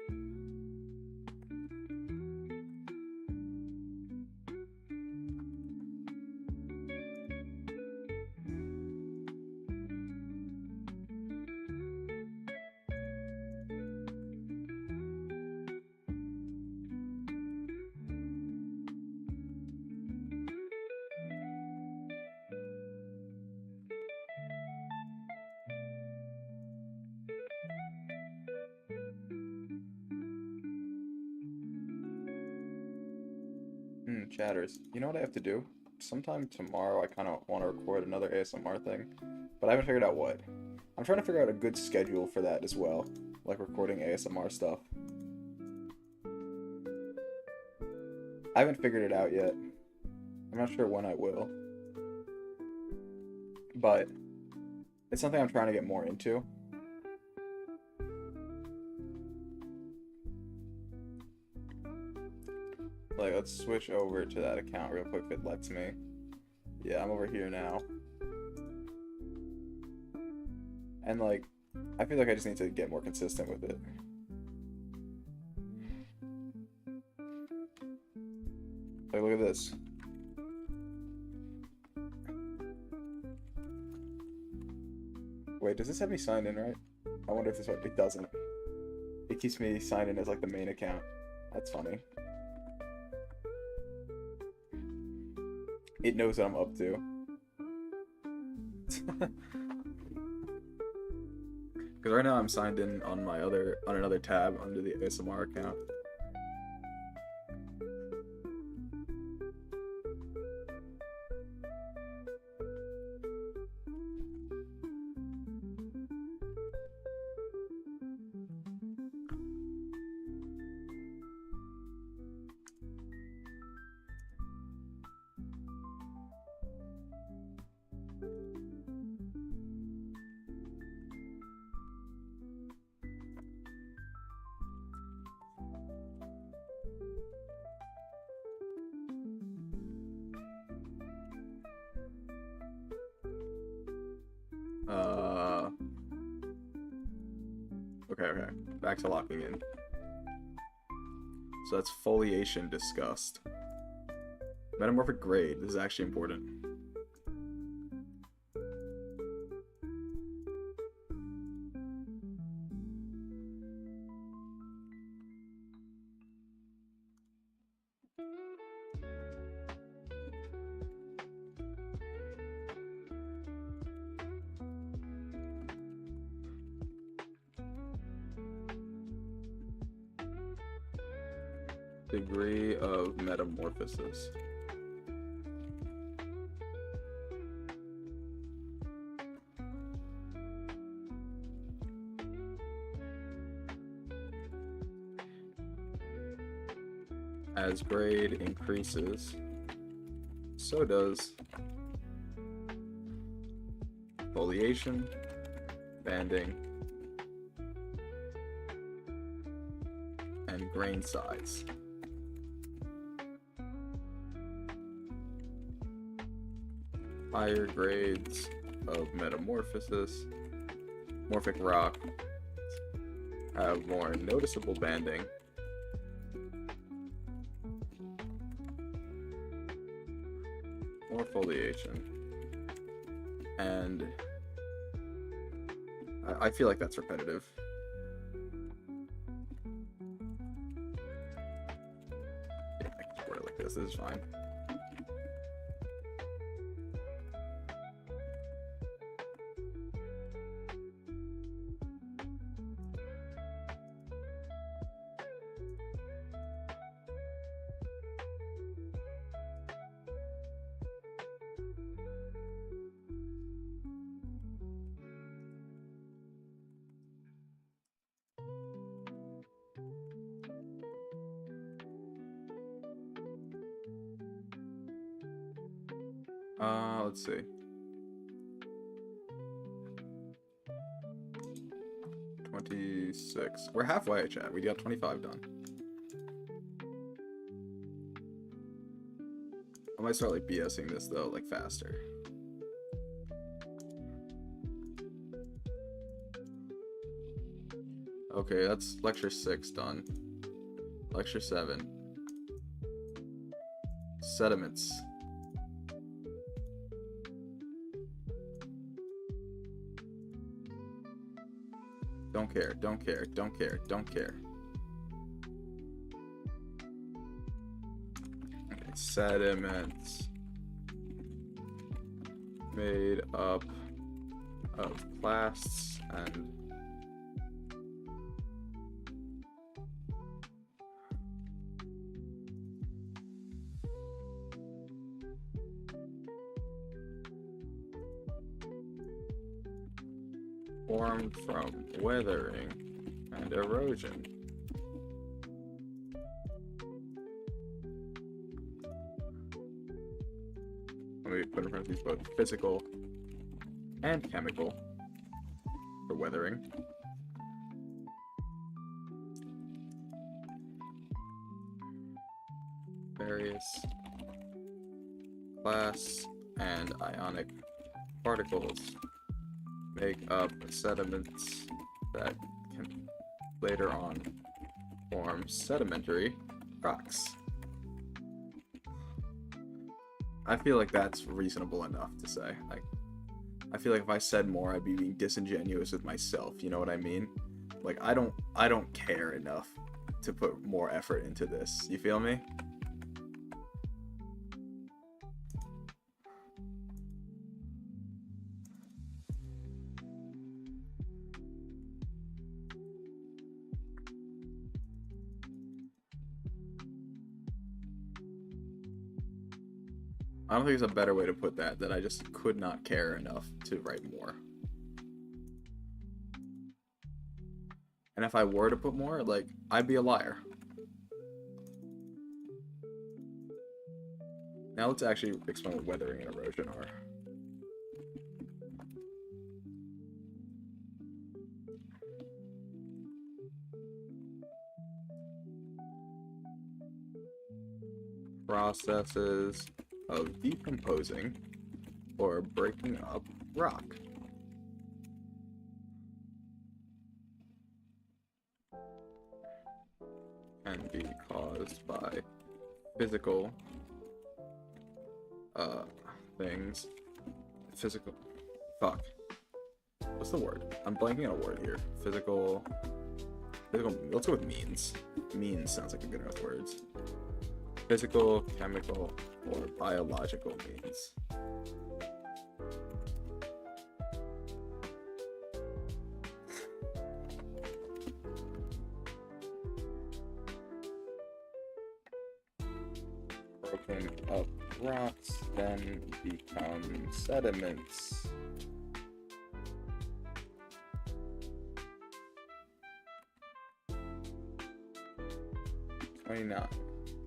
Chatters, you know what I have to do? Sometime tomorrow I kind of want to record another ASMR thing, but I haven't figured out what. I'm trying to figure out a good schedule for that as well, like recording ASMR stuff. I haven't figured it out yet. I'm not sure when I will. But it's something I'm trying to get more into. Like, let's switch over to that account real quick if it lets me. Yeah, I'm over here now. And, like, I feel like I just need to get more consistent with it. Like, look at this. Wait, does this have me signed in right? I wonder if this one, it doesn't. It keeps me signed in as, like, the main account. That's funny. It knows what I'm up to. Because right now I'm signed in on my on another tab under the ASMR account. Okay. Back to locking in. So that's foliation discussed. Metamorphic grade. This is actually important. Degree of metamorphosis. As grade increases, so does foliation, banding, and grain size. Higher grades of metamorphosis, morphic rock, have more noticeable banding, more foliation, and I feel like that's repetitive. Yeah, I can just word it like this. This is fine. Let's see. 26. We're halfway, chat. We got 25 done. I might start like BSing this though, like faster. Okay, that's lecture 6 done. Lecture 7. Sediments. Don't care, don't care, don't care, don't care. Okay, sediments made up of plasts and formed from weathering and erosion. Let me put in parentheses both physical and chemical for weathering. Various glass and ionic particles make up sediments that can later on form sedimentary rocks. I feel like that's reasonable enough to say. Like, I feel like if I said more, I'd be being disingenuous with myself. You know what I mean? Like, I don't care enough to put more effort into this. You feel me? I don't think there's a better way to put that I just could not care enough to write more. And if I were to put more, like, I'd be a liar. Now let's actually explain what weathering and erosion are. Processes of decomposing or breaking up rock. Can be caused by physical things. What's the word? I'm blanking on a word here. Physical, let's go with means. Means sounds like a good enough words. Physical, chemical, or biological means. Broken up rocks then become sediments.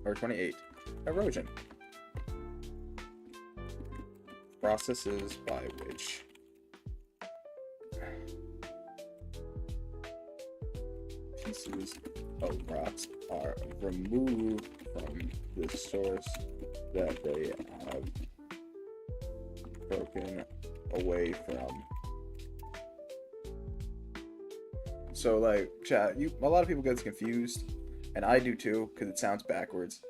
Or 28. Erosion. Processes by which pieces of rocks are removed from the source that they have broken away from. So, like, chat, a lot of people get confused, and I do too, because it sounds backwards.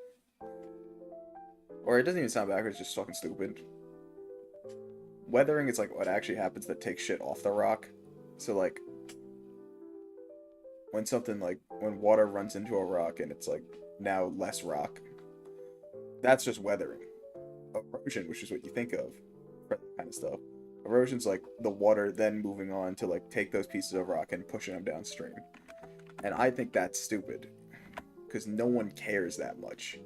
Or it doesn't even sound backwards, it's just fucking stupid. Weathering is like what actually happens that takes shit off the rock. So, like, when water runs into a rock and it's like now less rock, that's just weathering. Erosion, which is what you think of for that kind of stuff. Erosion's like the water then moving on to like take those pieces of rock and pushing them downstream. And I think that's stupid, because no one cares that much.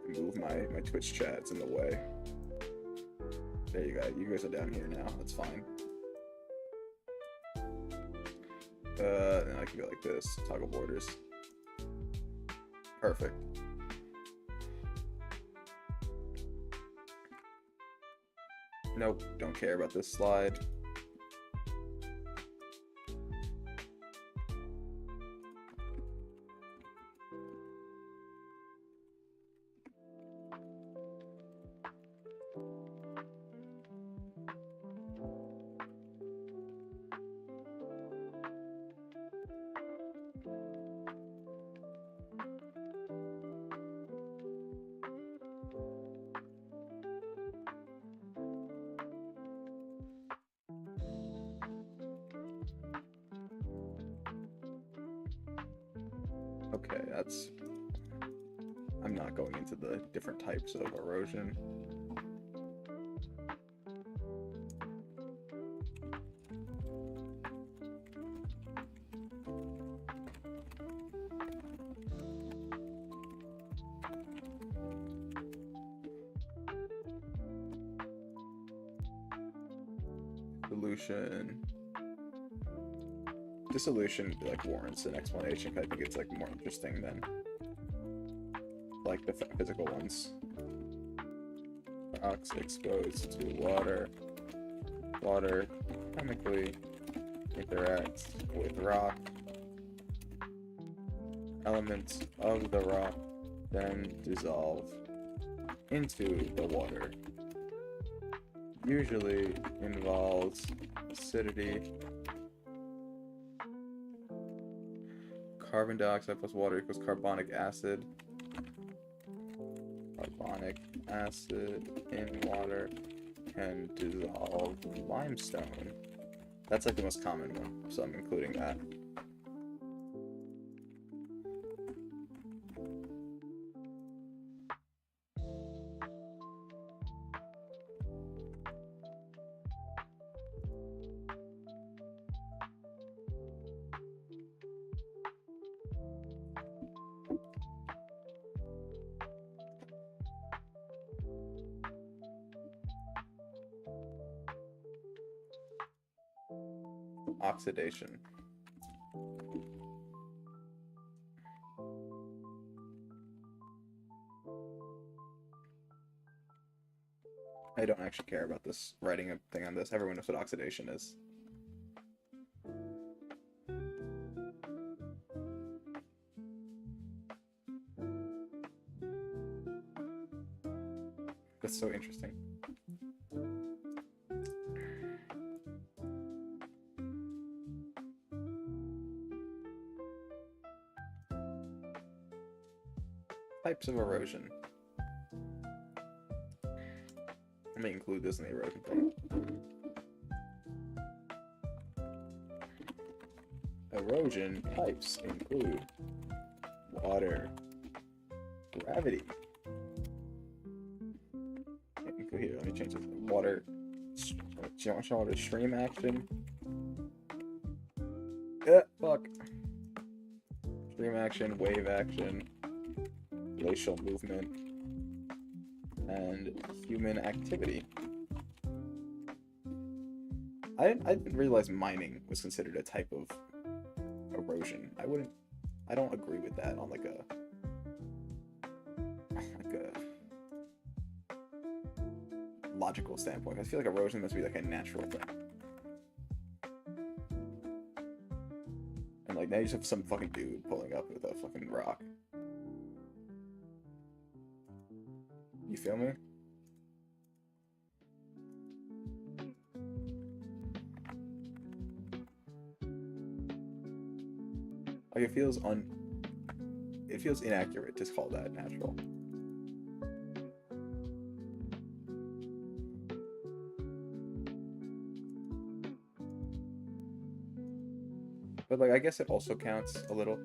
Move my Twitch chat, it's in the way. There you go. You guys are down here now. That's fine. And I can go like this. Toggle borders. Perfect. Nope. Don't care about this slide. Okay, I'm not going into the different types of erosion. dissolution. Dissolution like warrants an explanation, because I think it's like more interesting than like the physical ones. Rocks exposed to water. Water chemically interacts with rock. Elements of the rock then dissolve into the water. Usually involves acidity. Carbon dioxide plus water equals carbonic acid. Carbonic acid in water can dissolve limestone. That's like the most common one, so I'm including that. Oxidation. I don't actually care about this writing a thing on this. Everyone knows what oxidation is. That's so interesting. Types of erosion. Let me include this in the erosion thing. Erosion types include water, gravity. Here, let me change this. Water, stream action. Fuck. Stream action, wave action, glacial movement, and human activity. I didn't realize mining was considered a type of erosion. I don't agree with that on like a logical standpoint. I feel like erosion must be like a natural thing. And like now you just have some fucking dude pulling up with a fucking rock. You feel me? Like it feels inaccurate to call that natural. But like I guess it also counts a little.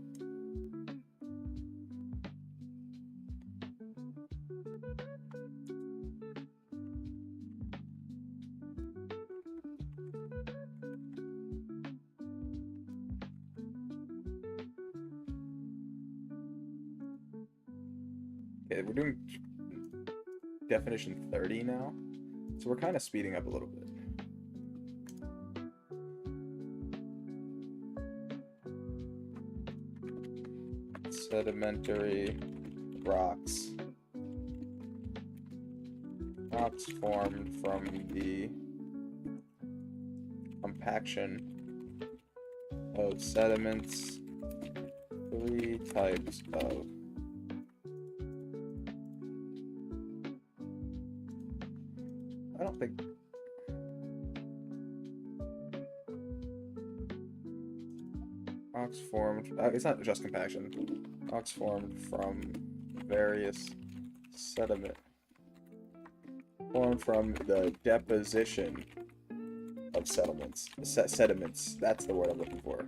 Okay, we're doing definition 30 now, so we're kind of speeding up a little bit. Sedimentary rocks. Rocks formed from the compaction of sediments. 3 types of I don't think rocks formed. It's not just compaction. Rocks formed from various sediment. Formed from the deposition of sediments. Sediments. That's the word I'm looking for.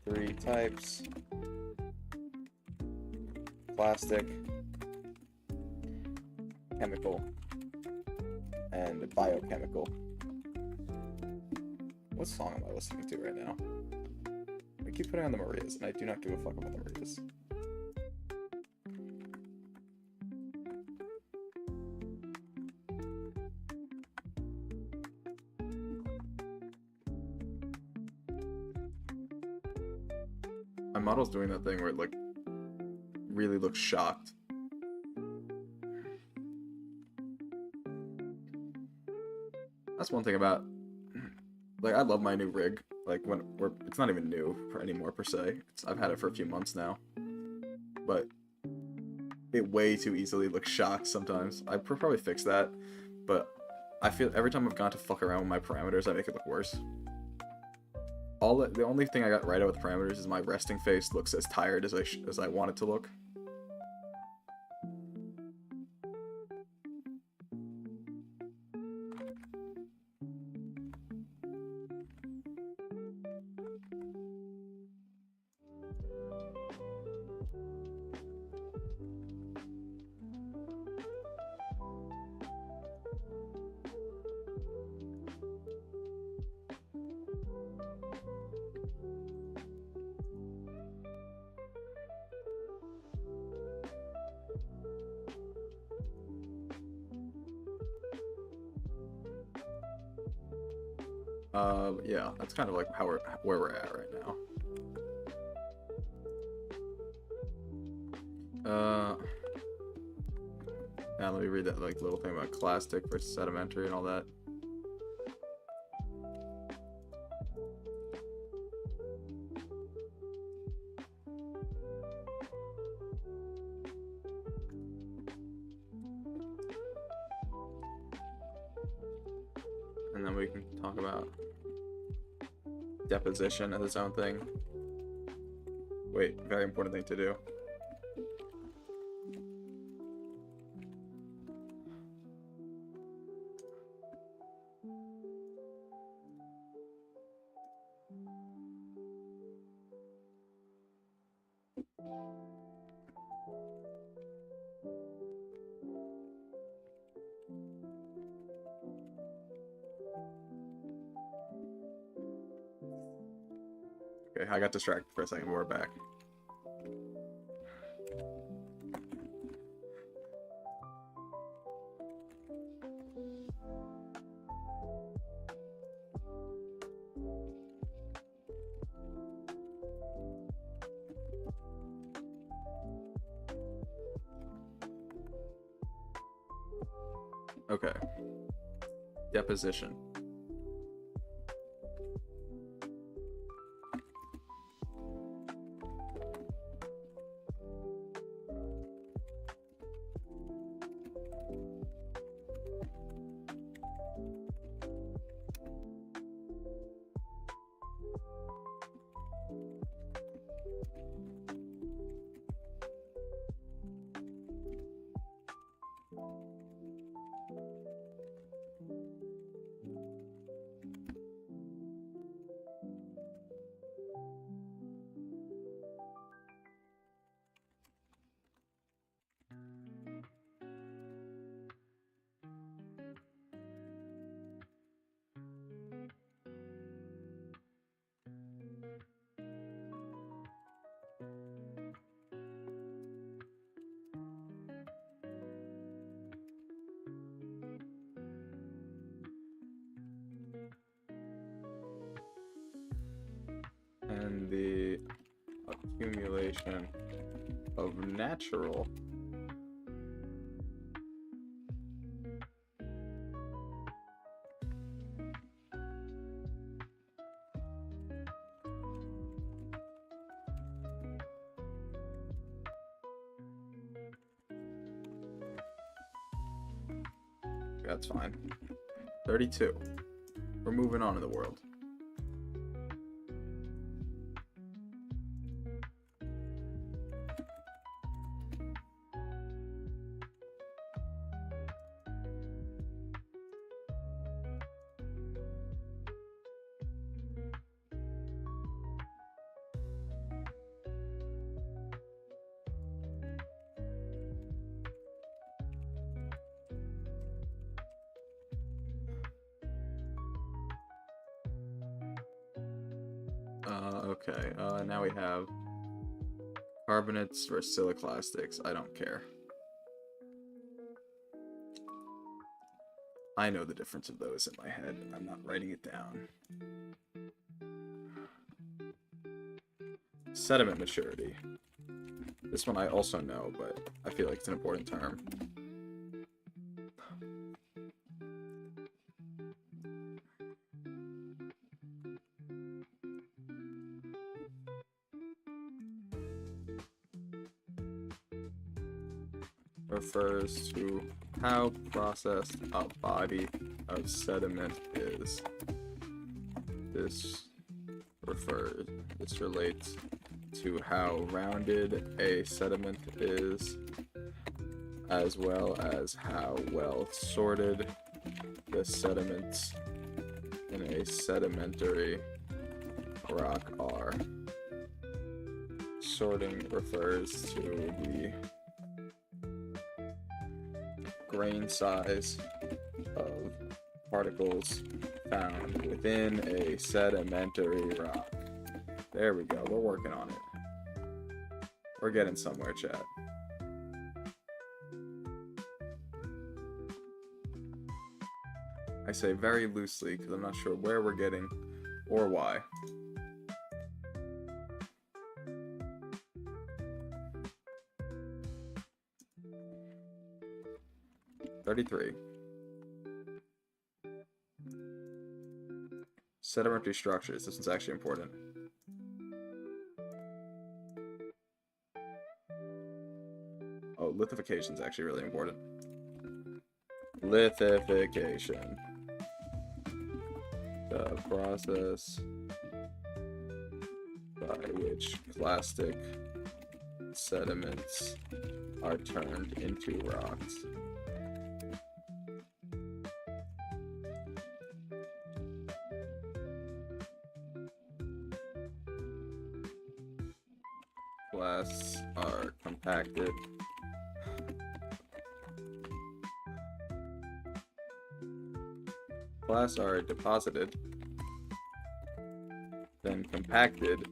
3 types. Plastic, chemical, and biochemical. What song am I listening to right now? I keep putting on the Marias, and I do not give a fuck about the Marias. My model's doing that thing where it, like, really looks shocked. That's one thing about, like, I love my new rig. Like, it's not even new anymore, per se. I've had it for a few months now. But it way too easily looks shocked sometimes. I probably fix that, but I feel every time I've gone to fuck around with my parameters, I make it look worse. The only thing I got right out with parameters is my resting face looks as tired as I want it to look. Yeah, that's kind of like where we're at right now. Now let me read that like little thing about clastic versus sedimentary and all that. And then we can talk about deposition as its own thing. Wait, very important thing to do. Okay, I got distracted for a second, but we're back. Okay. Deposition. And the accumulation of natural that's fine. 32. We're moving on in the world. Okay, now we have carbonates versus siliclastics. I don't care. I know the difference of those in my head, and I'm not writing it down. Sediment maturity. This one I also know, but I feel like it's an important term. Refers to how processed a body of sediment is. This relates to how rounded a sediment is, as well as how well sorted the sediments in a sedimentary rock are. Sorting refers to the grain size of particles found within a sedimentary rock. There we go, we're working on it. We're getting somewhere, chat. I say very loosely because I'm not sure where we're getting or why. Sedimentary structures. This one's actually important. Oh, lithification is actually really important. Lithification. The process by which plastic sediments are turned into rocks. Blasts are compacted. Blasts are deposited, then compacted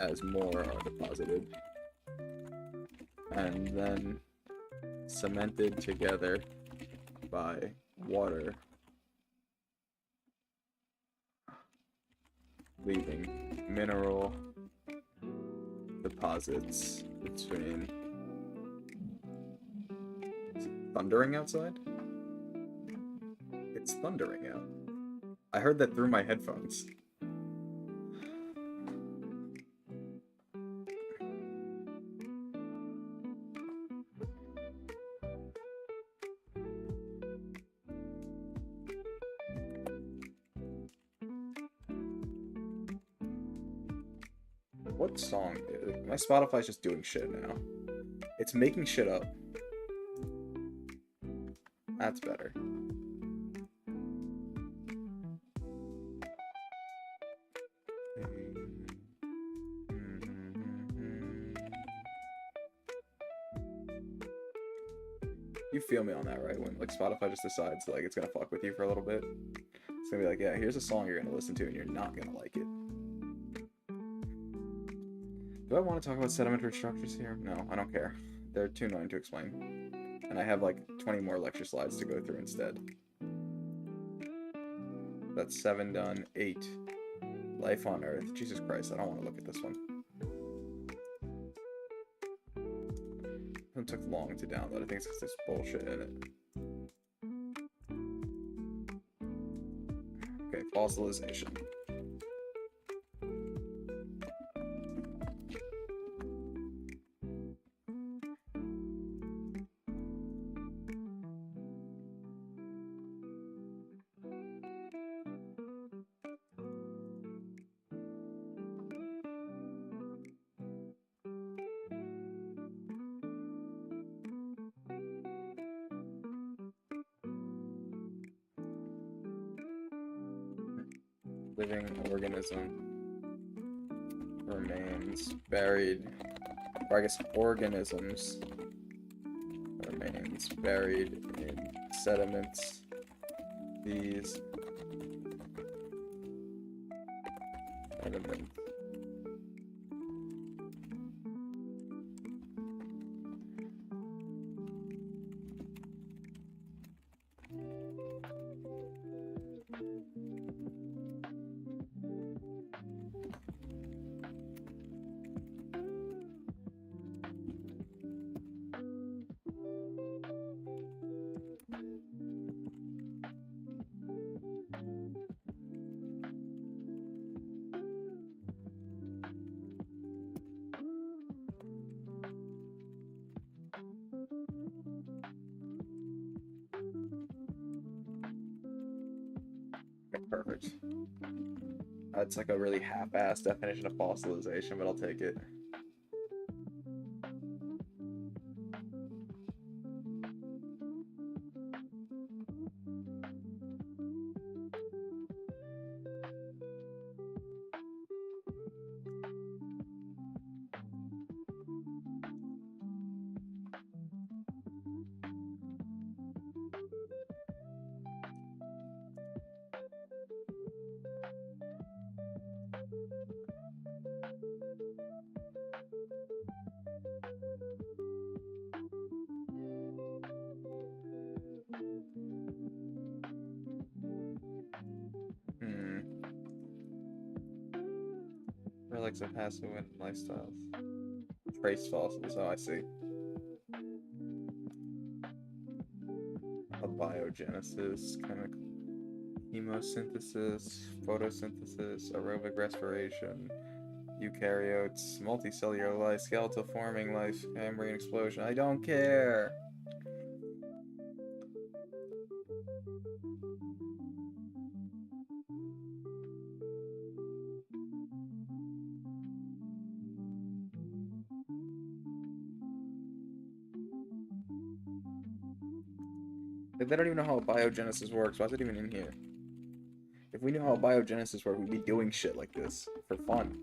as more are deposited, and then cemented together by water, leaving mineral deposits between. Is it thundering outside? It's thundering out. I heard that through my headphones. What song? My Spotify's just doing shit now. It's making shit up. That's better. You feel me on that, right? When like Spotify just decides like it's gonna fuck with you for a little bit. It's gonna be like, yeah, here's a song you're gonna listen to and you're not gonna like it. Do I want to talk about sedimentary structures here? No, I don't care. They're too annoying to explain. And I have like 20 more lecture slides to go through instead. That's 7 done. 8. Life on Earth. Jesus Christ, I don't want to look at this one. It took long to download. I think it's because there's bullshit in it. Okay, fossilization. Living organism remains buried, or I guess organisms remains buried in sediments. These sediments works. It's like a really half-assed definition of fossilization, but I'll take it. Relics of passive wind lifestyles. Trace fossils, oh I see. Abiogenesis, chemical chemosynthesis, photosynthesis, aerobic respiration, eukaryotes, multicellular life, skeletal forming life, membrane explosion. I don't care! They don't even know how biogenesis works. Why is it even in here? If we knew how biogenesis worked, we'd be doing shit like this for fun.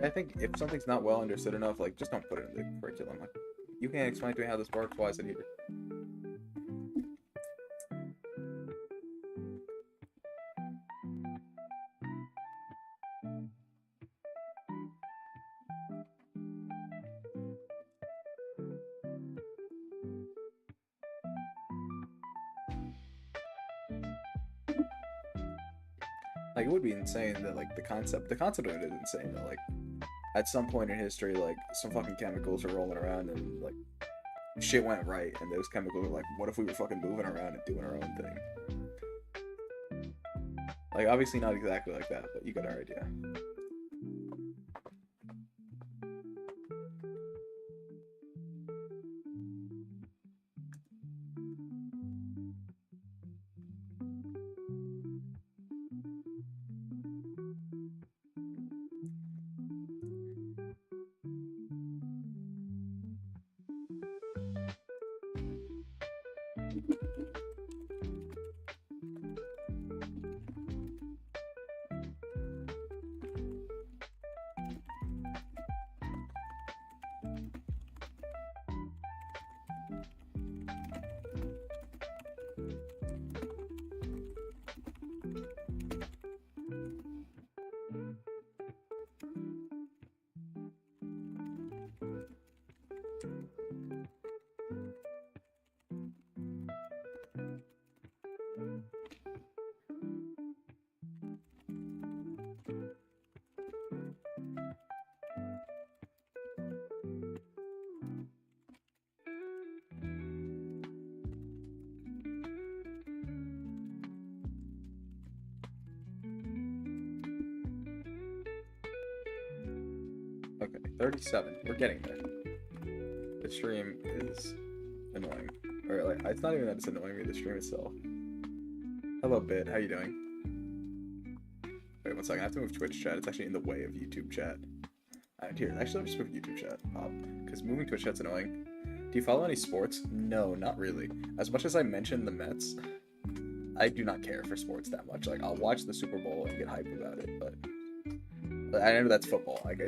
I think if something's not well understood enough, like, just don't put it in the curriculum. Like, you can't explain to me how this works, why is it here? Like, it would be insane that, like, the concept of it is insane that, like, at some point in history, like, some fucking chemicals are rolling around and, like, shit went right, and those chemicals are like, what if we were fucking moving around and doing our own thing? Like, obviously not exactly like that, but you got our idea. Okay, 37. We're getting there. The stream is annoying. Or, like, it's not even that it's annoying me, the stream itself. Hello, Bit. How you doing? Wait, 1 second. I have to move Twitch chat. It's actually in the way of YouTube chat. Here, actually, let me just move YouTube chat up. Because moving Twitch chat's annoying. Do you follow any sports? No, not really. As much as I mention the Mets, I do not care for sports that much. Like, I'll watch the Super Bowl and get hype about it, but I know that's football. Like, I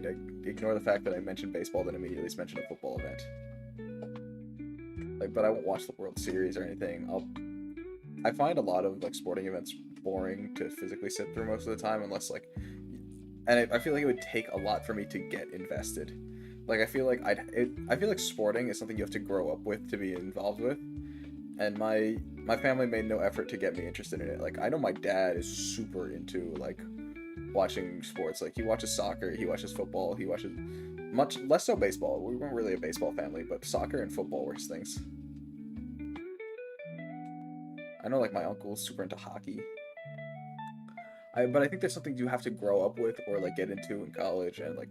ignore the fact that I mentioned baseball, then immediately mention a football event. Like, but I won't watch the World Series or anything. I find a lot of, like, sporting events boring to physically sit through most of the time, unless, like, and I feel like it would take a lot for me to get invested. Like I feel like sporting is something you have to grow up with to be involved with, and my family made no effort to get me interested in it. Like I know my dad is super into like watching sports. Like he watches soccer, he watches football, he watches much less so baseball. We weren't really a baseball family, but soccer and football were his things. I know like my uncle's super into hockey. But I think there's something you have to grow up with or like get into in college, and like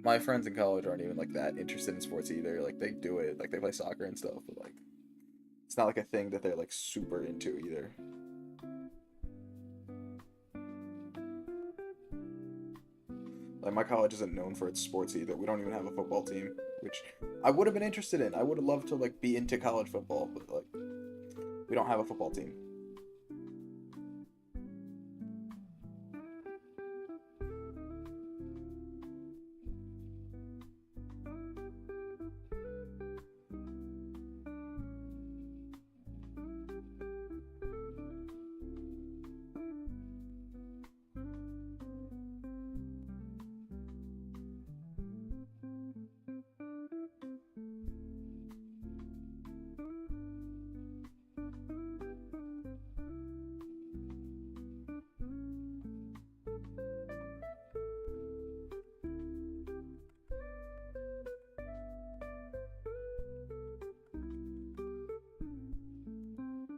my friends in college aren't even like that interested in sports either. Like they do it, like they play soccer and stuff, but like it's not like a thing that they're like super into either. Like my college isn't known for its sports either. We don't even have a football team, which I would have been interested in. I would have loved to like be into college football, but like we don't have a football team.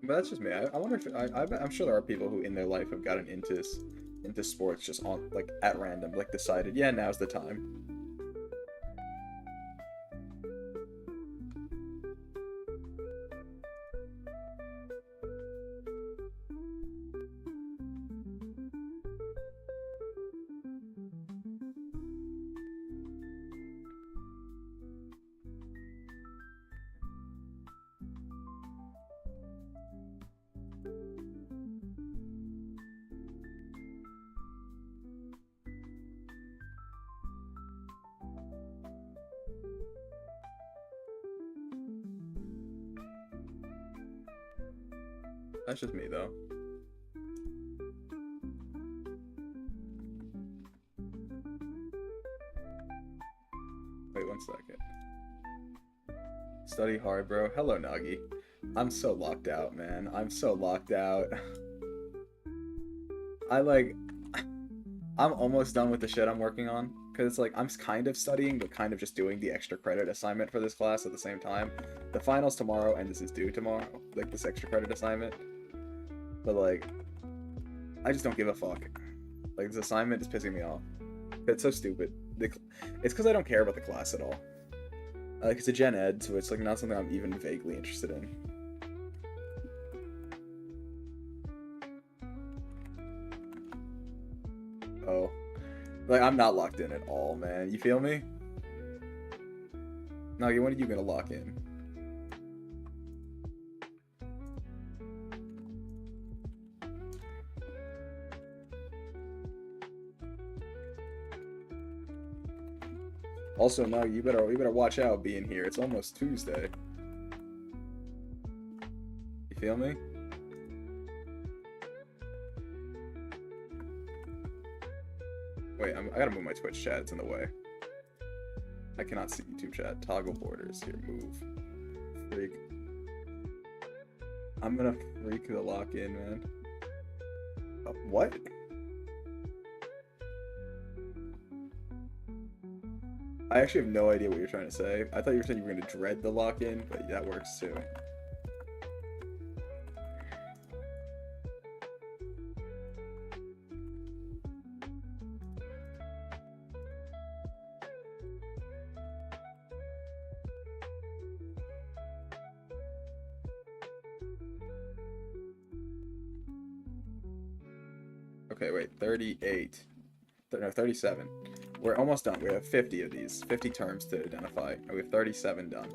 But that's just me. I wonder if I'm sure there are people who in their life have gotten into sports just on like at random, like decided, yeah, now's the time. That's just me though. Wait one second. Study hard, bro. Hello, Nagi. I'm so locked out, man. I'm so locked out. I like I'm almost done with the shit I'm working on. Because it's like, I'm kind of studying, but kind of just doing the extra credit assignment for this class at the same time. The final's tomorrow, and this is due tomorrow. Like, this extra credit assignment. But, like, I just don't give a fuck. Like, this assignment is pissing me off. It's so stupid. It's because I don't care about the class at all. Like, it's a gen ed, so it's, like, not something I'm even vaguely interested in. Oh. Like, I'm not locked in at all, man. You feel me? Nagi, when are you gonna lock in? Also, Nagi, you better watch out being here. It's almost Tuesday. You feel me? Wait, I gotta move my Twitch chat. It's in the way. I cannot see YouTube chat. Toggle borders. Here, move. Freak. I'm gonna freak the lock in, man. What? I actually have no idea what you're trying to say. I thought you were saying you were gonna dread the lock in, but that works too. Okay, wait, 38. No, 37. We're almost done. We have 50 of these. 50 terms to identify. And we have 37 done.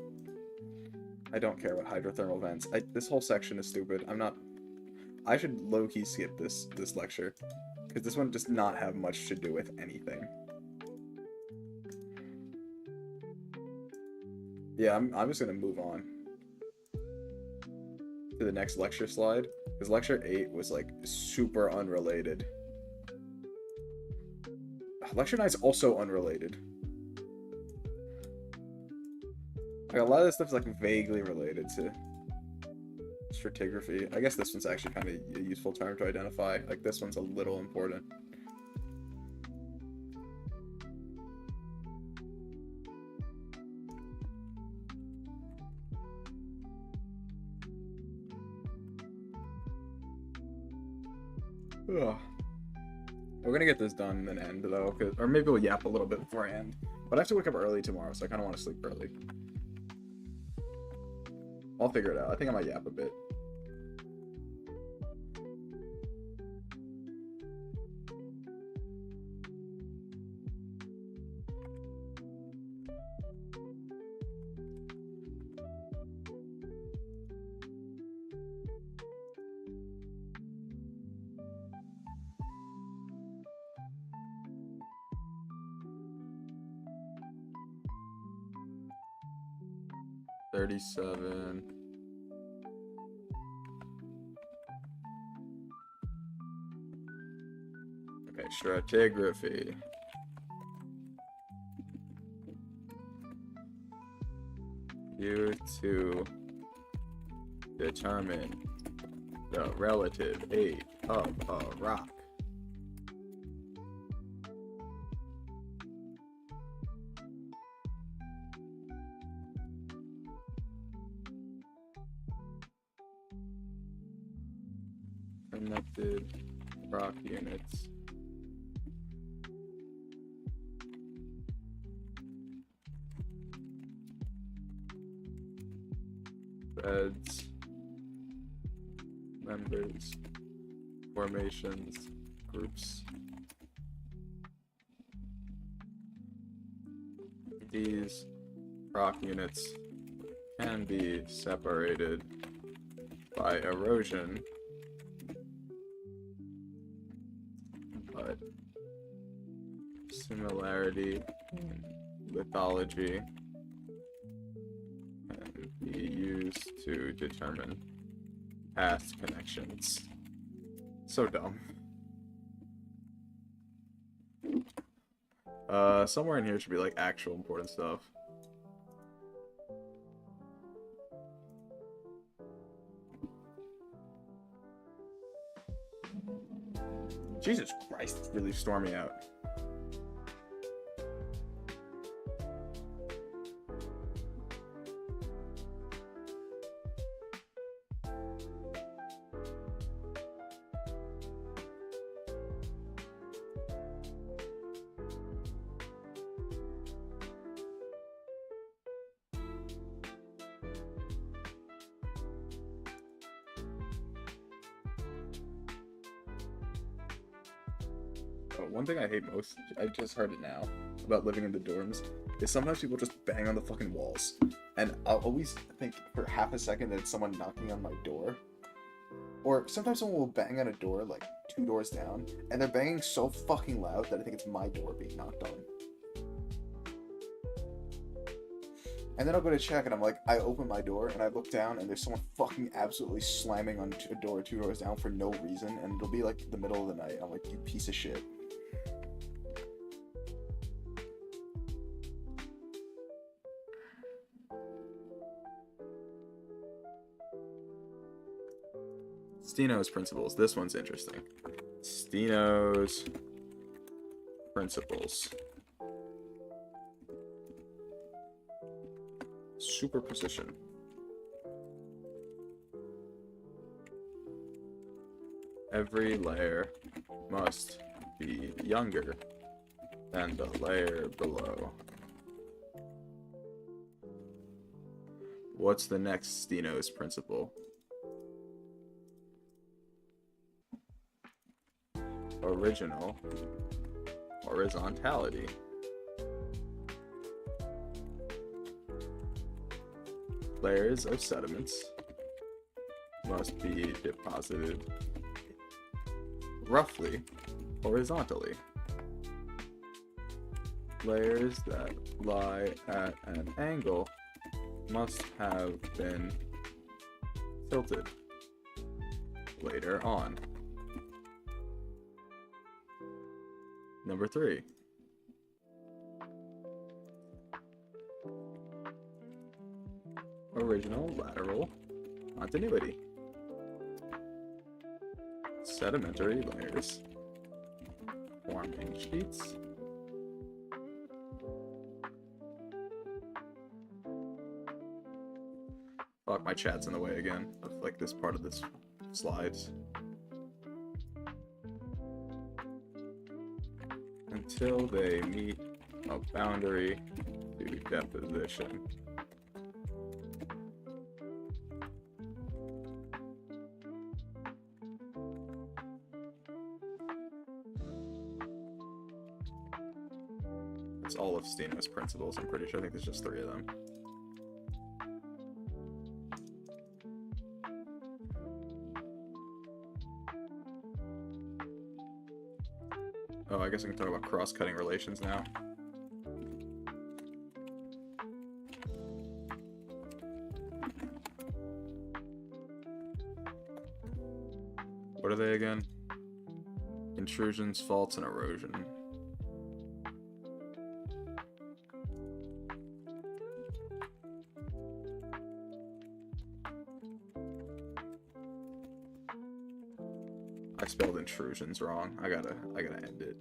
I don't care about hydrothermal vents. This whole section is stupid. I should low-key skip this lecture. Because this one does not have much to do with anything. Yeah, I'm just gonna move on to the next lecture slide. Because lecture 8 was, like, super unrelated. Lecture 9 is also unrelated. Like, a lot of this stuff is like vaguely related to stratigraphy. I guess this one's actually kind of a useful term to identify. Like, this one's a little important. Ugh. We're gonna get this done and then end though, or maybe we'll yap a little bit before I end. But I have to wake up early tomorrow, so I kind of want to sleep early. I'll figure it out. I think I might yap a bit. $37. Okay, stratigraphy. Used to determine the relative age of a rock. Connected rock units. Beds, members, formations, groups. These rock units can be separated by erosion, but similarity in lithology can be used to determine past connections. So dumb. Somewhere in here should be like actual important stuff. Jesus Christ, it's really stormy out. One thing I hate most, I just heard it now, about living in the dorms, is sometimes people just bang on the fucking walls. And I'll always think for half a second that it's someone knocking on my door. Or sometimes someone will bang on a door, like 2 doors down, and they're banging so fucking loud that I think it's my door being knocked on. And then I'll go to check, and I'm like, I open my door, and I look down, and there's someone fucking absolutely slamming on a door 2 doors down for no reason, and it'll be like the middle of the night. I'm like, you piece of shit. Steno's principles. This one's interesting. Steno's principles. Superposition. Every layer must be younger than the layer below. What's the next Steno's principle? Original horizontality. Layers of sediments must be deposited roughly horizontally. Layers that lie at an angle must have been tilted later on. Number 3. original lateral continuity. Sedimentary layers. Forming sheets. Fuck, my chat's in the way again of like this part of this slides. Until they meet a boundary to deposition. It's all of Steno's principles, I'm pretty sure. I think there's just 3 of them. Oh, I guess I can talk about cross-cutting relations now. What are they again? Intrusions, faults, and erosion. I spelled intrusions wrong. I gotta end it.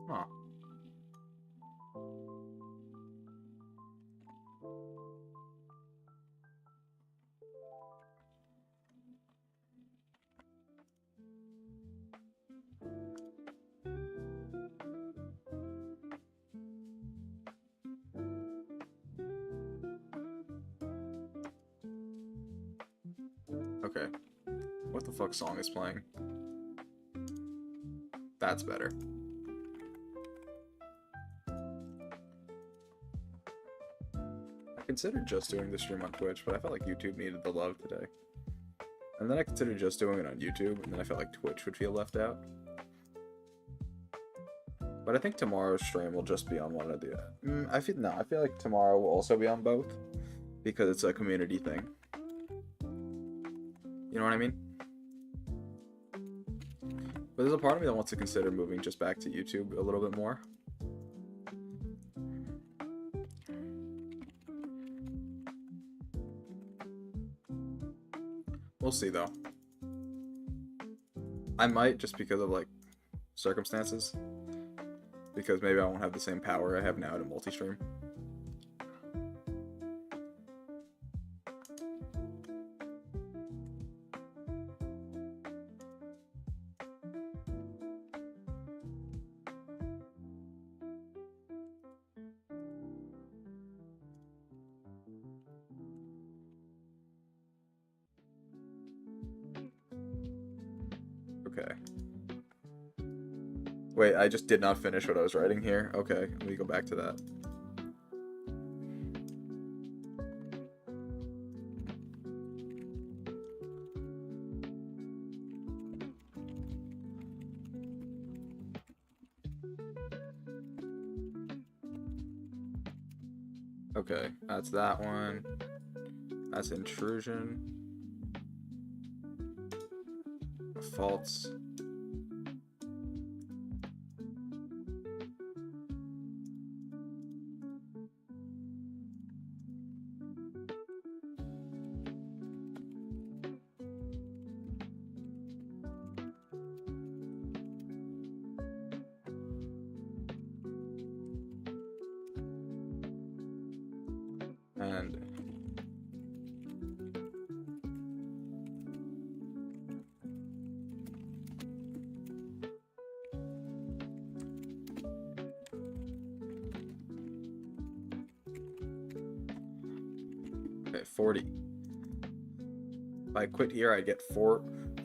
Huh. Okay. What the fuck song is playing? That's better. I considered just doing the stream on Twitch, but I felt like YouTube needed the love today. And then I considered just doing it on YouTube, and then I felt like Twitch would feel left out. But I think tomorrow's stream will just be on one of the... I feel like tomorrow will also be on both, because it's a community thing. You know what I mean? But there's a part of me that wants to consider moving just back to YouTube a little bit more. We'll see, though. I might, just because of, like, circumstances. Because maybe I won't have the same power I have now to multi-stream. Okay. Wait, I just did not finish what I was writing here. Okay, let me go back to that. Okay, that's that one. That's intrusion. Faults. And okay, 40. If I quit here, I get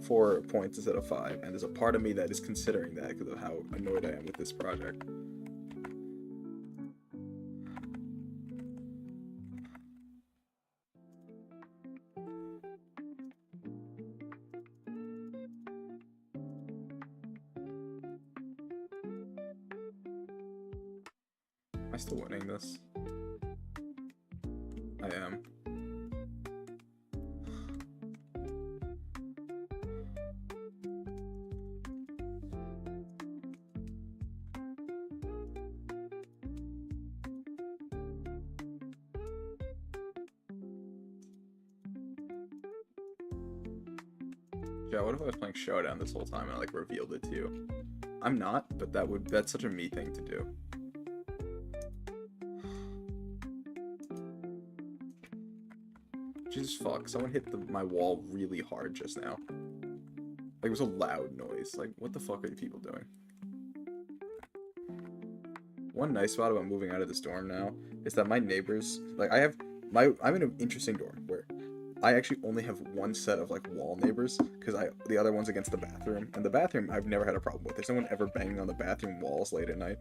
4 points instead of 5, and there's a part of me that is considering that because of how annoyed I am with this project. Am I still winning this? I am. Yeah, what if I was playing Showdown this whole time and I like revealed it to you? I'm not, but that's such a me thing to do. Jesus fuck, someone hit my wall really hard just now. Like, it was a loud noise. Like, what the fuck are you people doing? One nice spot about moving out of this dorm now is that my neighbors, like, I'm in an interesting dorm where I actually only have one set of, like, wall neighbors, because the other one's against the bathroom, and the bathroom I've never had a problem with. There's no one ever banging on the bathroom walls late at night.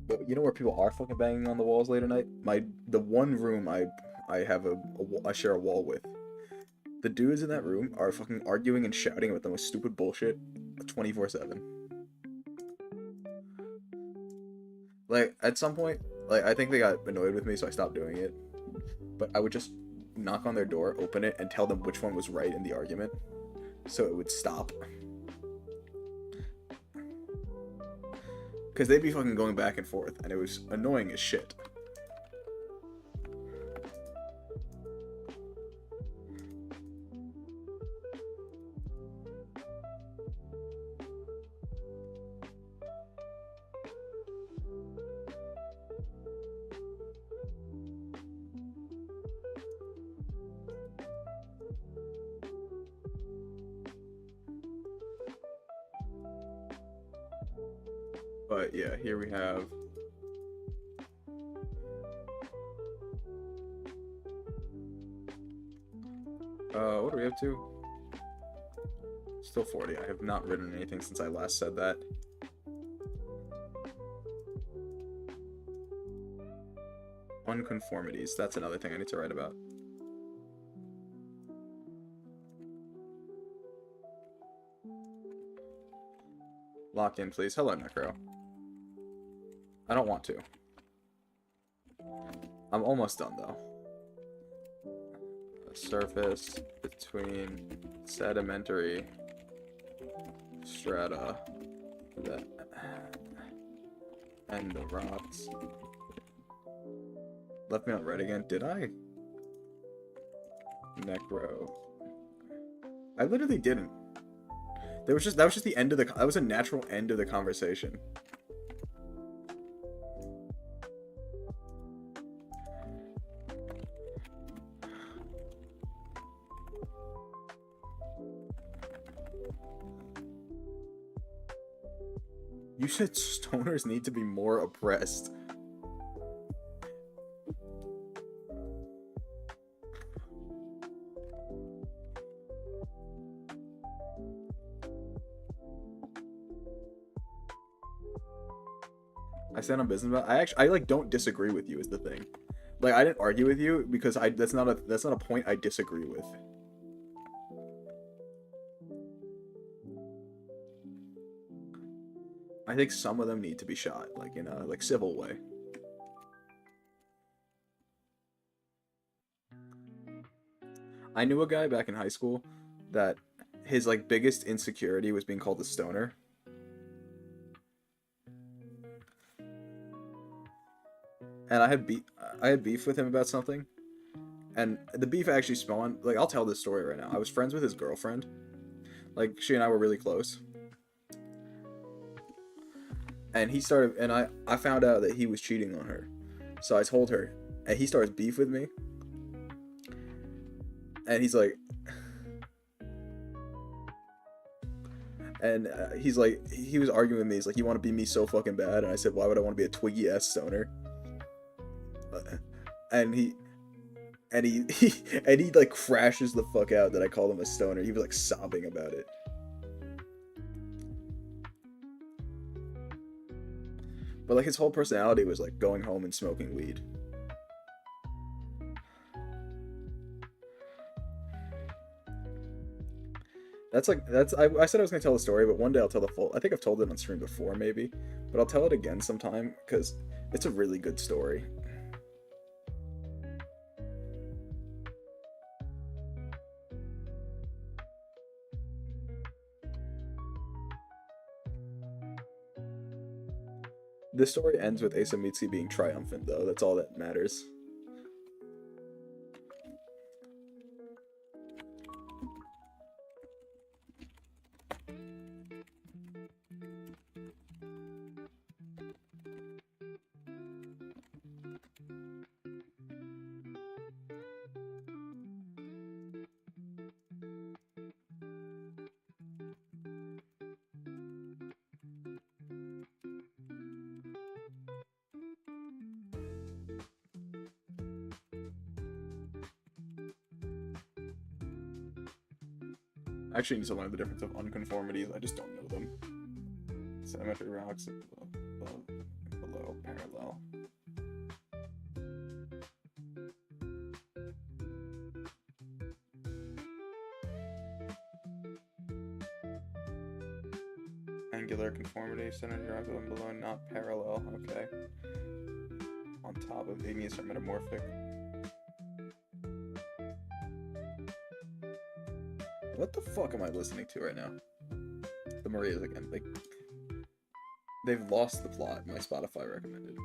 But you know where people are fucking banging on the walls late at night? The one room I share a wall with. The dudes in that room are fucking arguing and shouting about the most stupid bullshit 24/7. Like, at some point, like, I think they got annoyed with me, so I stopped doing it. But I would just knock on their door, open it, and tell them which one was right in the argument, so it would stop. Because they'd be fucking going back and forth, and it was annoying as shit. But yeah, here we have what are we up to? Still 40. I have not written anything since I last said that. Unconformities. That's another thing I need to write about. Lock in, please. Hello, Necro. I don't want to. I'm almost done, though. A surface between sedimentary strata and the rocks. Left me on red again. Did I? Necro. I literally didn't. That was just the end of the. That was a natural end of the conversation. You said stoners need to be more oppressed. I stand on business about. I like don't disagree with you is the thing. Like, I didn't argue with you because that's not a point I disagree with. I think some of them need to be shot, like, in a civil way. I knew a guy back in high school that his like biggest insecurity was being called a stoner. And I had beef with him about something. And the beef actually spawned, like, I'll tell this story right now. I was friends with his girlfriend. Like, she and I were really close. And I found out that he was cheating on her. So I told her, and he starts beef with me. And he's like, he was arguing with me. He's like, you want to be me so fucking bad? And I said, why would I want to be a twiggy ass stoner? And and he like crashes the fuck out that I called him a stoner. He was like sobbing about it. But like his whole personality was like going home and smoking weed. That's I said I was gonna tell the story, but one day I'll tell the full. I think I've told it on stream before, maybe, but I'll tell it again sometime because it's a really good story. This story ends with Asa Mitsuki being triumphant, though. That's all that matters. I actually need to learn the difference of unconformities. I just don't know them. Symmetry rocks below parallel. Angular conformity, symmetry rock below, not parallel. Okay. On top of igneous or metamorphic. What the fuck am I listening to right now? The Marias again. Like, they've lost the plot. My Spotify recommended.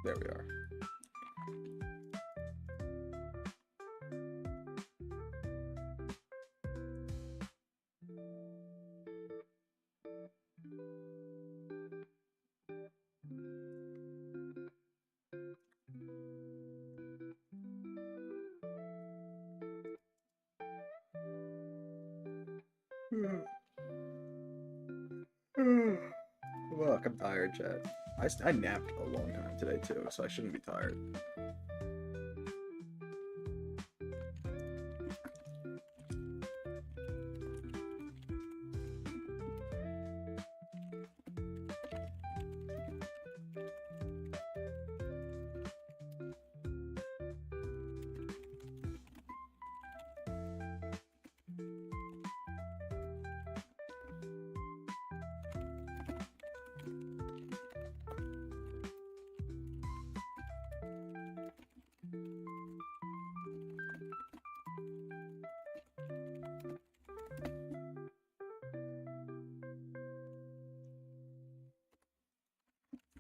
There we are. Look, I'm tired, chat. I napped a long time today too, so I shouldn't be tired.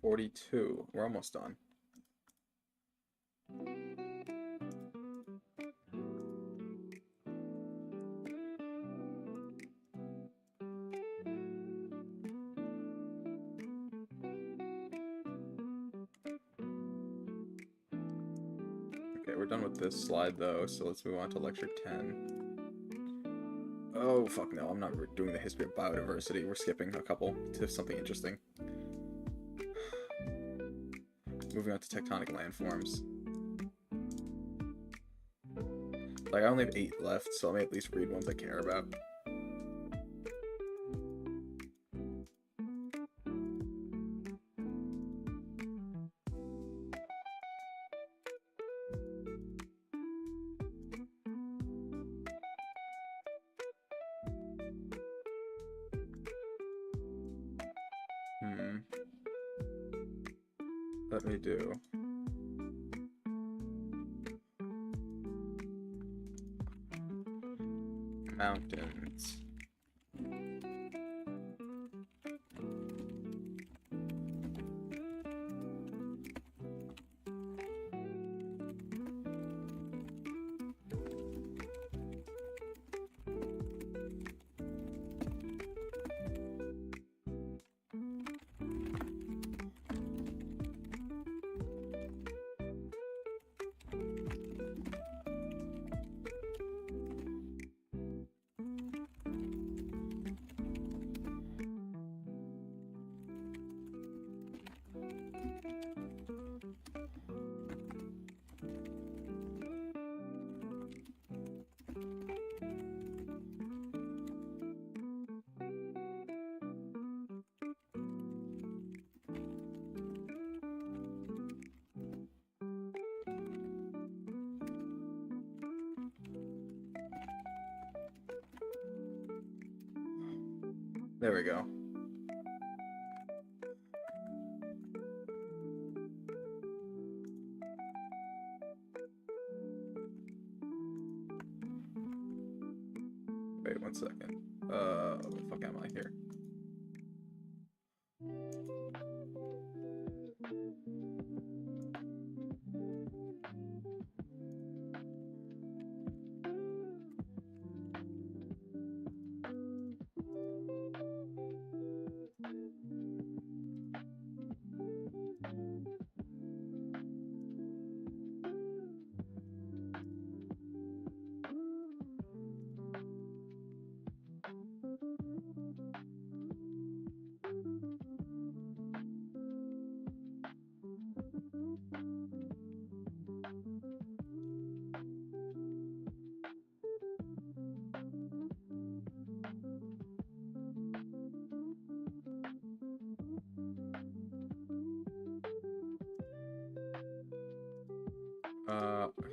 $42. We're almost done. Okay, we're done with this slide though, so let's move on to lecture 10. Oh, fuck no, I'm not doing the history of biodiversity. We're skipping a couple to something interesting. Moving on to tectonic landforms. Like, I only have 8 left, so I may at least read ones I care about. Let me do. Mountains. There we go. Wait 1 second. Where the fuck am I here?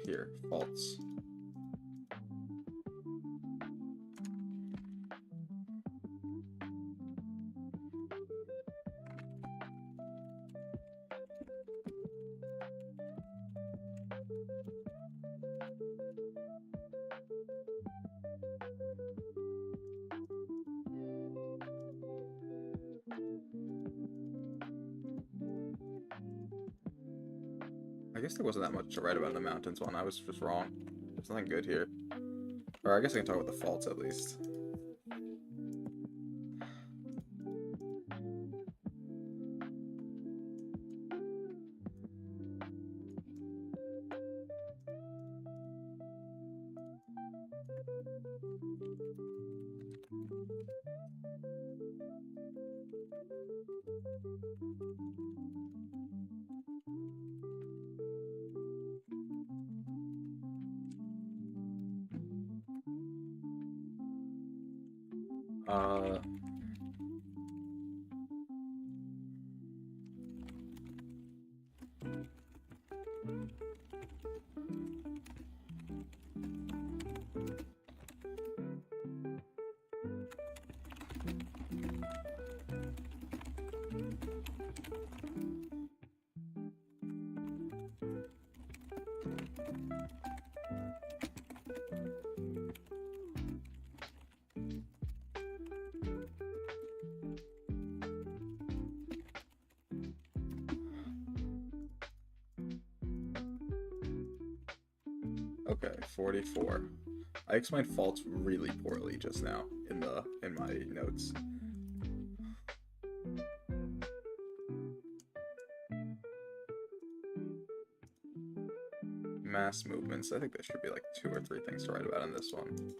Here, faults. I guess there wasn't that much to write about in the mountains one. I was just wrong. There's nothing good here. Or I guess I can talk about the faults at least. Uh, okay, 44. I explained faults really poorly just now in my notes. Mass movements. I think there should be like 2 or 3 things to write about in this one.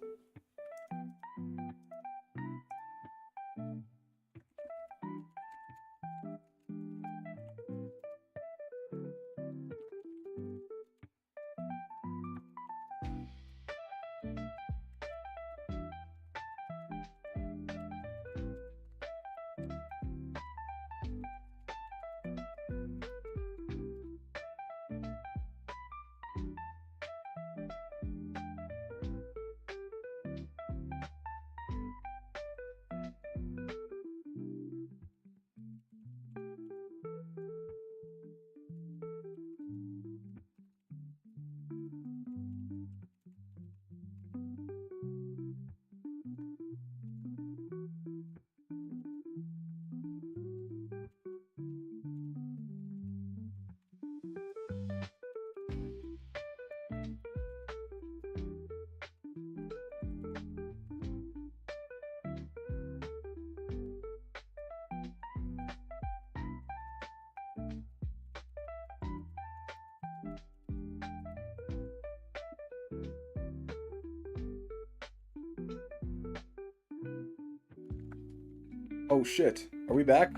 Oh shit, are we back?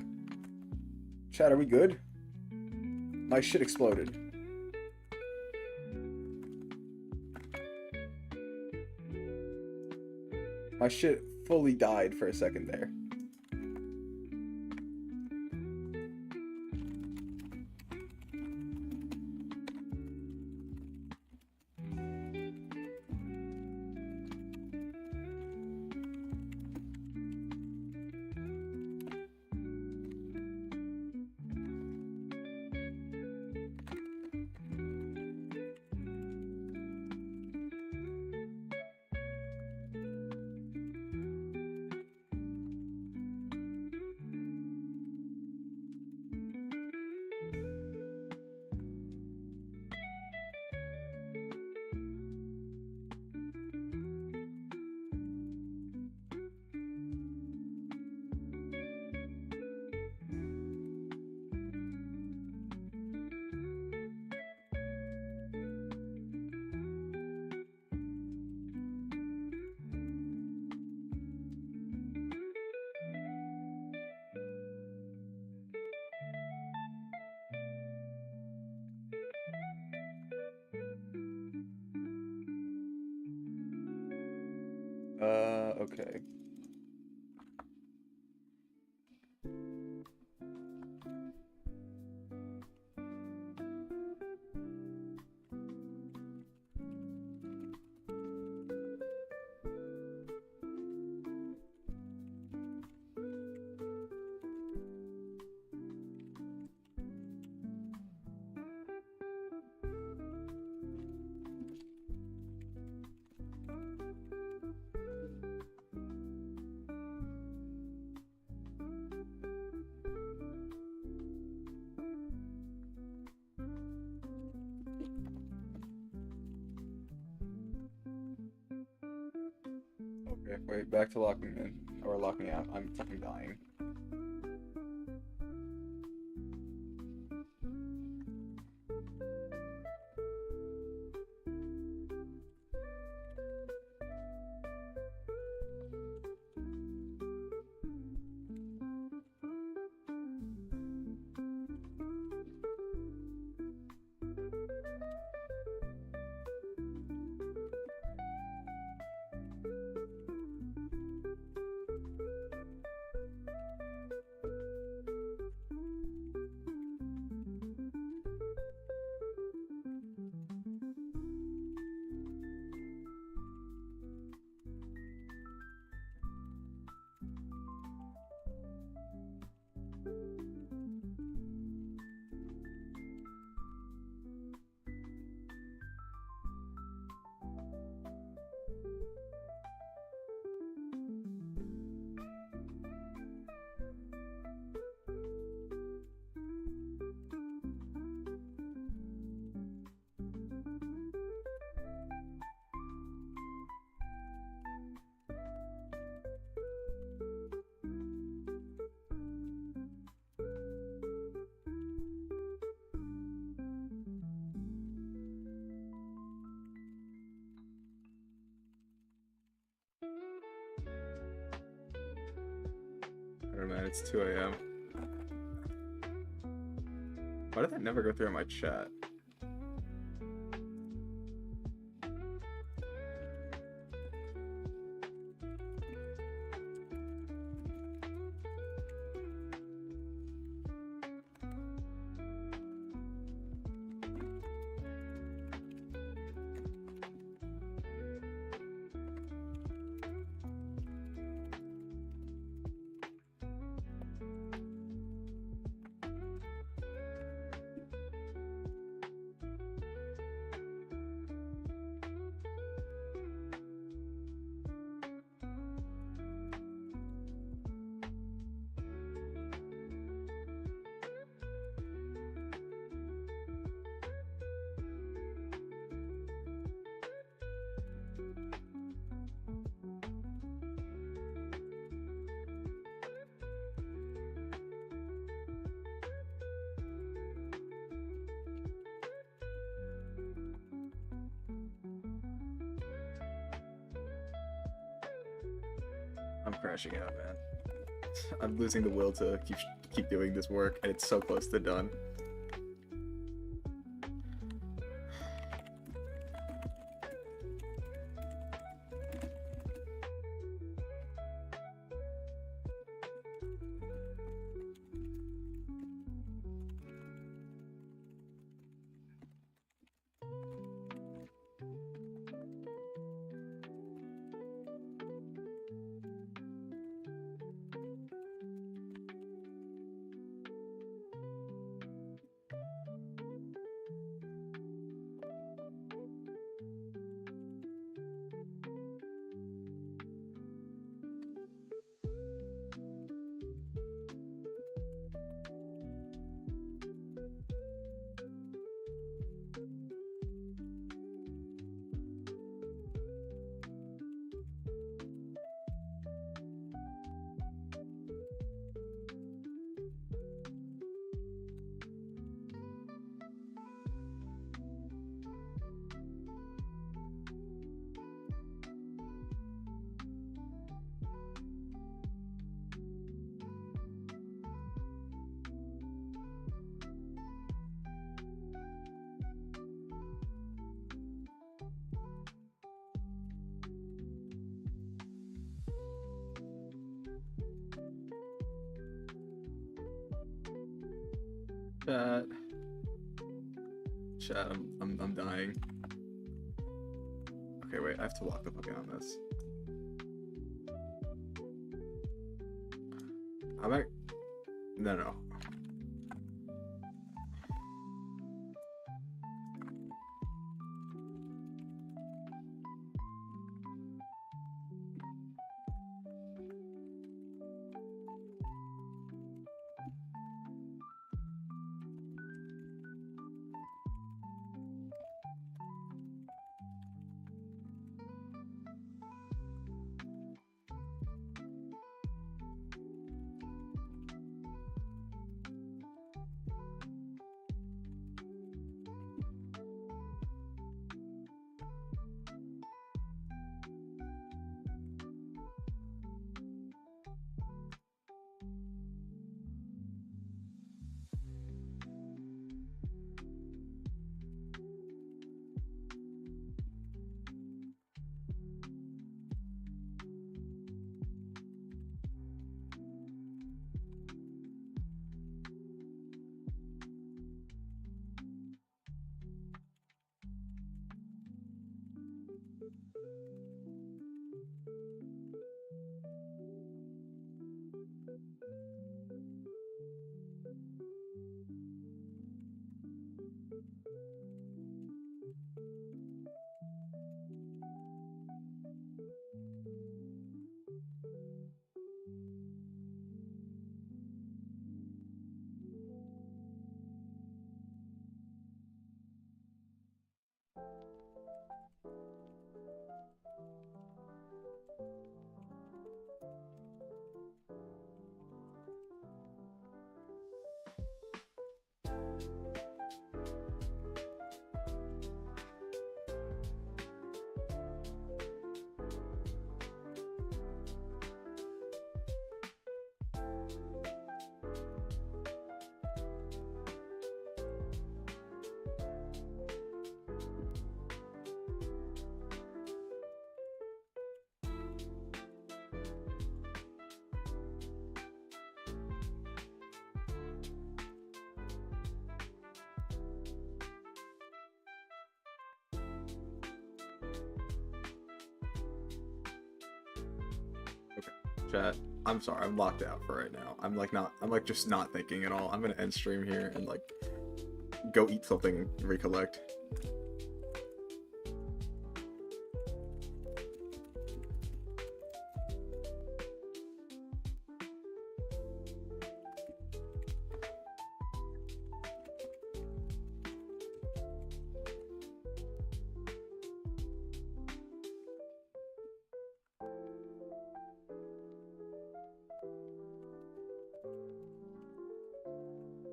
Chat, are we good? My shit exploded. My shit fully died for a second there. Okay. Okay, wait, back to locking in. Or lock me out. I'm fucking dying. Oh man, it's 2 a.m. Why did that never go through in my chat? I'm crashing out, man. I'm losing the will to keep doing this work, and it's so close to done. Chat. Chat, I'm dying. Okay, wait, I have to walk the fuck out on this. No. Chat, I'm sorry, I'm locked out for right now. I'm like just not thinking at all. I'm gonna end stream here and like go eat something and recollect.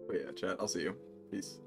But yeah, chat, I'll see you. Peace.